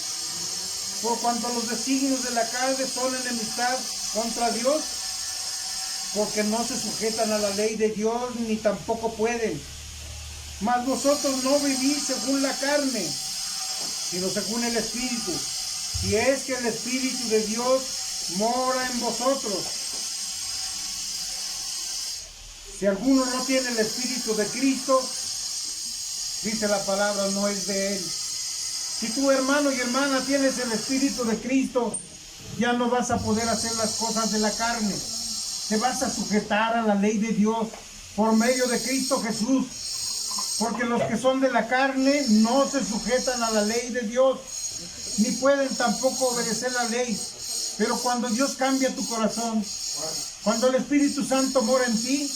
Por cuanto los designios de la carne son enemistad contra Dios, porque no se sujetan a la ley de Dios, ni tampoco pueden. Mas vosotros no vivís según la carne, sino según el Espíritu, si es que el Espíritu de Dios mora en vosotros. Si alguno no tiene el Espíritu de Cristo, dice la palabra, no es de él. Si tu hermano y hermana tienes el Espíritu de Cristo, ya no vas a poder hacer las cosas de la carne. Te vas a sujetar a la ley de Dios por medio de Cristo Jesús. Porque los que son de la carne no se sujetan a la ley de Dios, ni pueden tampoco obedecer la ley. Pero cuando Dios cambia tu corazón, cuando el Espíritu Santo mora en ti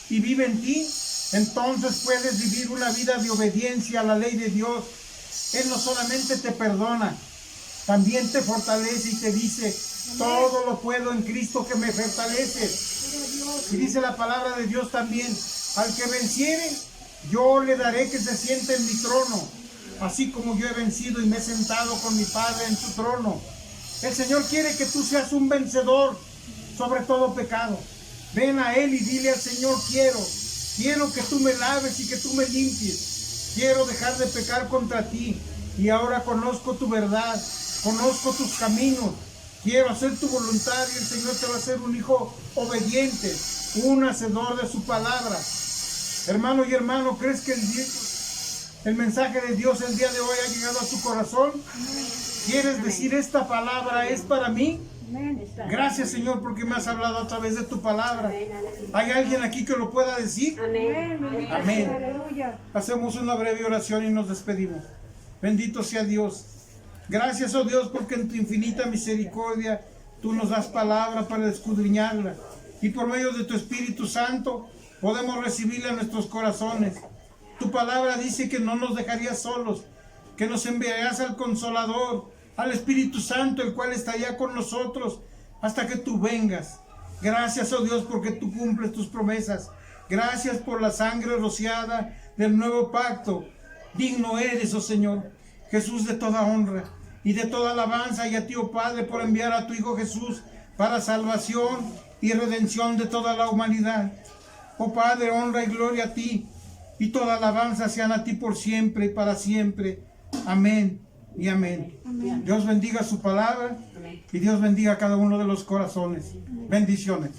y vive en ti, entonces puedes vivir una vida de obediencia a la ley de Dios. Él no solamente te perdona, también te fortalece y te dice, todo lo puedo en Cristo que me fortalece. Y dice la palabra de Dios también, al que venciere, yo le daré que se siente en mi trono, así como yo he vencido y me he sentado con mi Padre en su trono. El Señor quiere que tú seas un vencedor sobre todo pecado. Ven a Él y dile al Señor, quiero que tú me laves y que tú me limpies. Quiero dejar de pecar contra ti. Y ahora conozco tu verdad, conozco tus caminos. Quiero hacer tu voluntad y el Señor te va a hacer un hijo obediente, un hacedor de su palabra. Hermano y hermano, ¿crees que el mensaje de Dios el día de hoy ha llegado a tu corazón? ¿Quieres decir esta palabra es para mí? Gracias, Señor, porque me has hablado a través de tu palabra. ¿Hay alguien aquí que lo pueda decir? Amén. Hacemos una breve oración y nos despedimos. Bendito sea Dios. Gracias, oh Dios, porque en tu infinita misericordia tú nos das palabra para escudriñarla. Y por medio de tu Espíritu Santo podemos recibirla en nuestros corazones. Tu palabra dice que no nos dejarías solos, que nos enviarás al Consolador, al Espíritu Santo, el cual estaría con nosotros hasta que tú vengas. Gracias, oh Dios, porque tú cumples tus promesas. Gracias por la sangre rociada del nuevo pacto. Digno eres, oh Señor, Jesús, de toda honra y de toda alabanza, y a ti, oh Padre, por enviar a tu Hijo Jesús para salvación y redención de toda la humanidad. Oh Padre, honra y gloria a ti, y toda alabanza sean a ti por siempre y para siempre. Amén y amén. Dios bendiga su palabra y Dios bendiga a cada uno de los corazones. Bendiciones.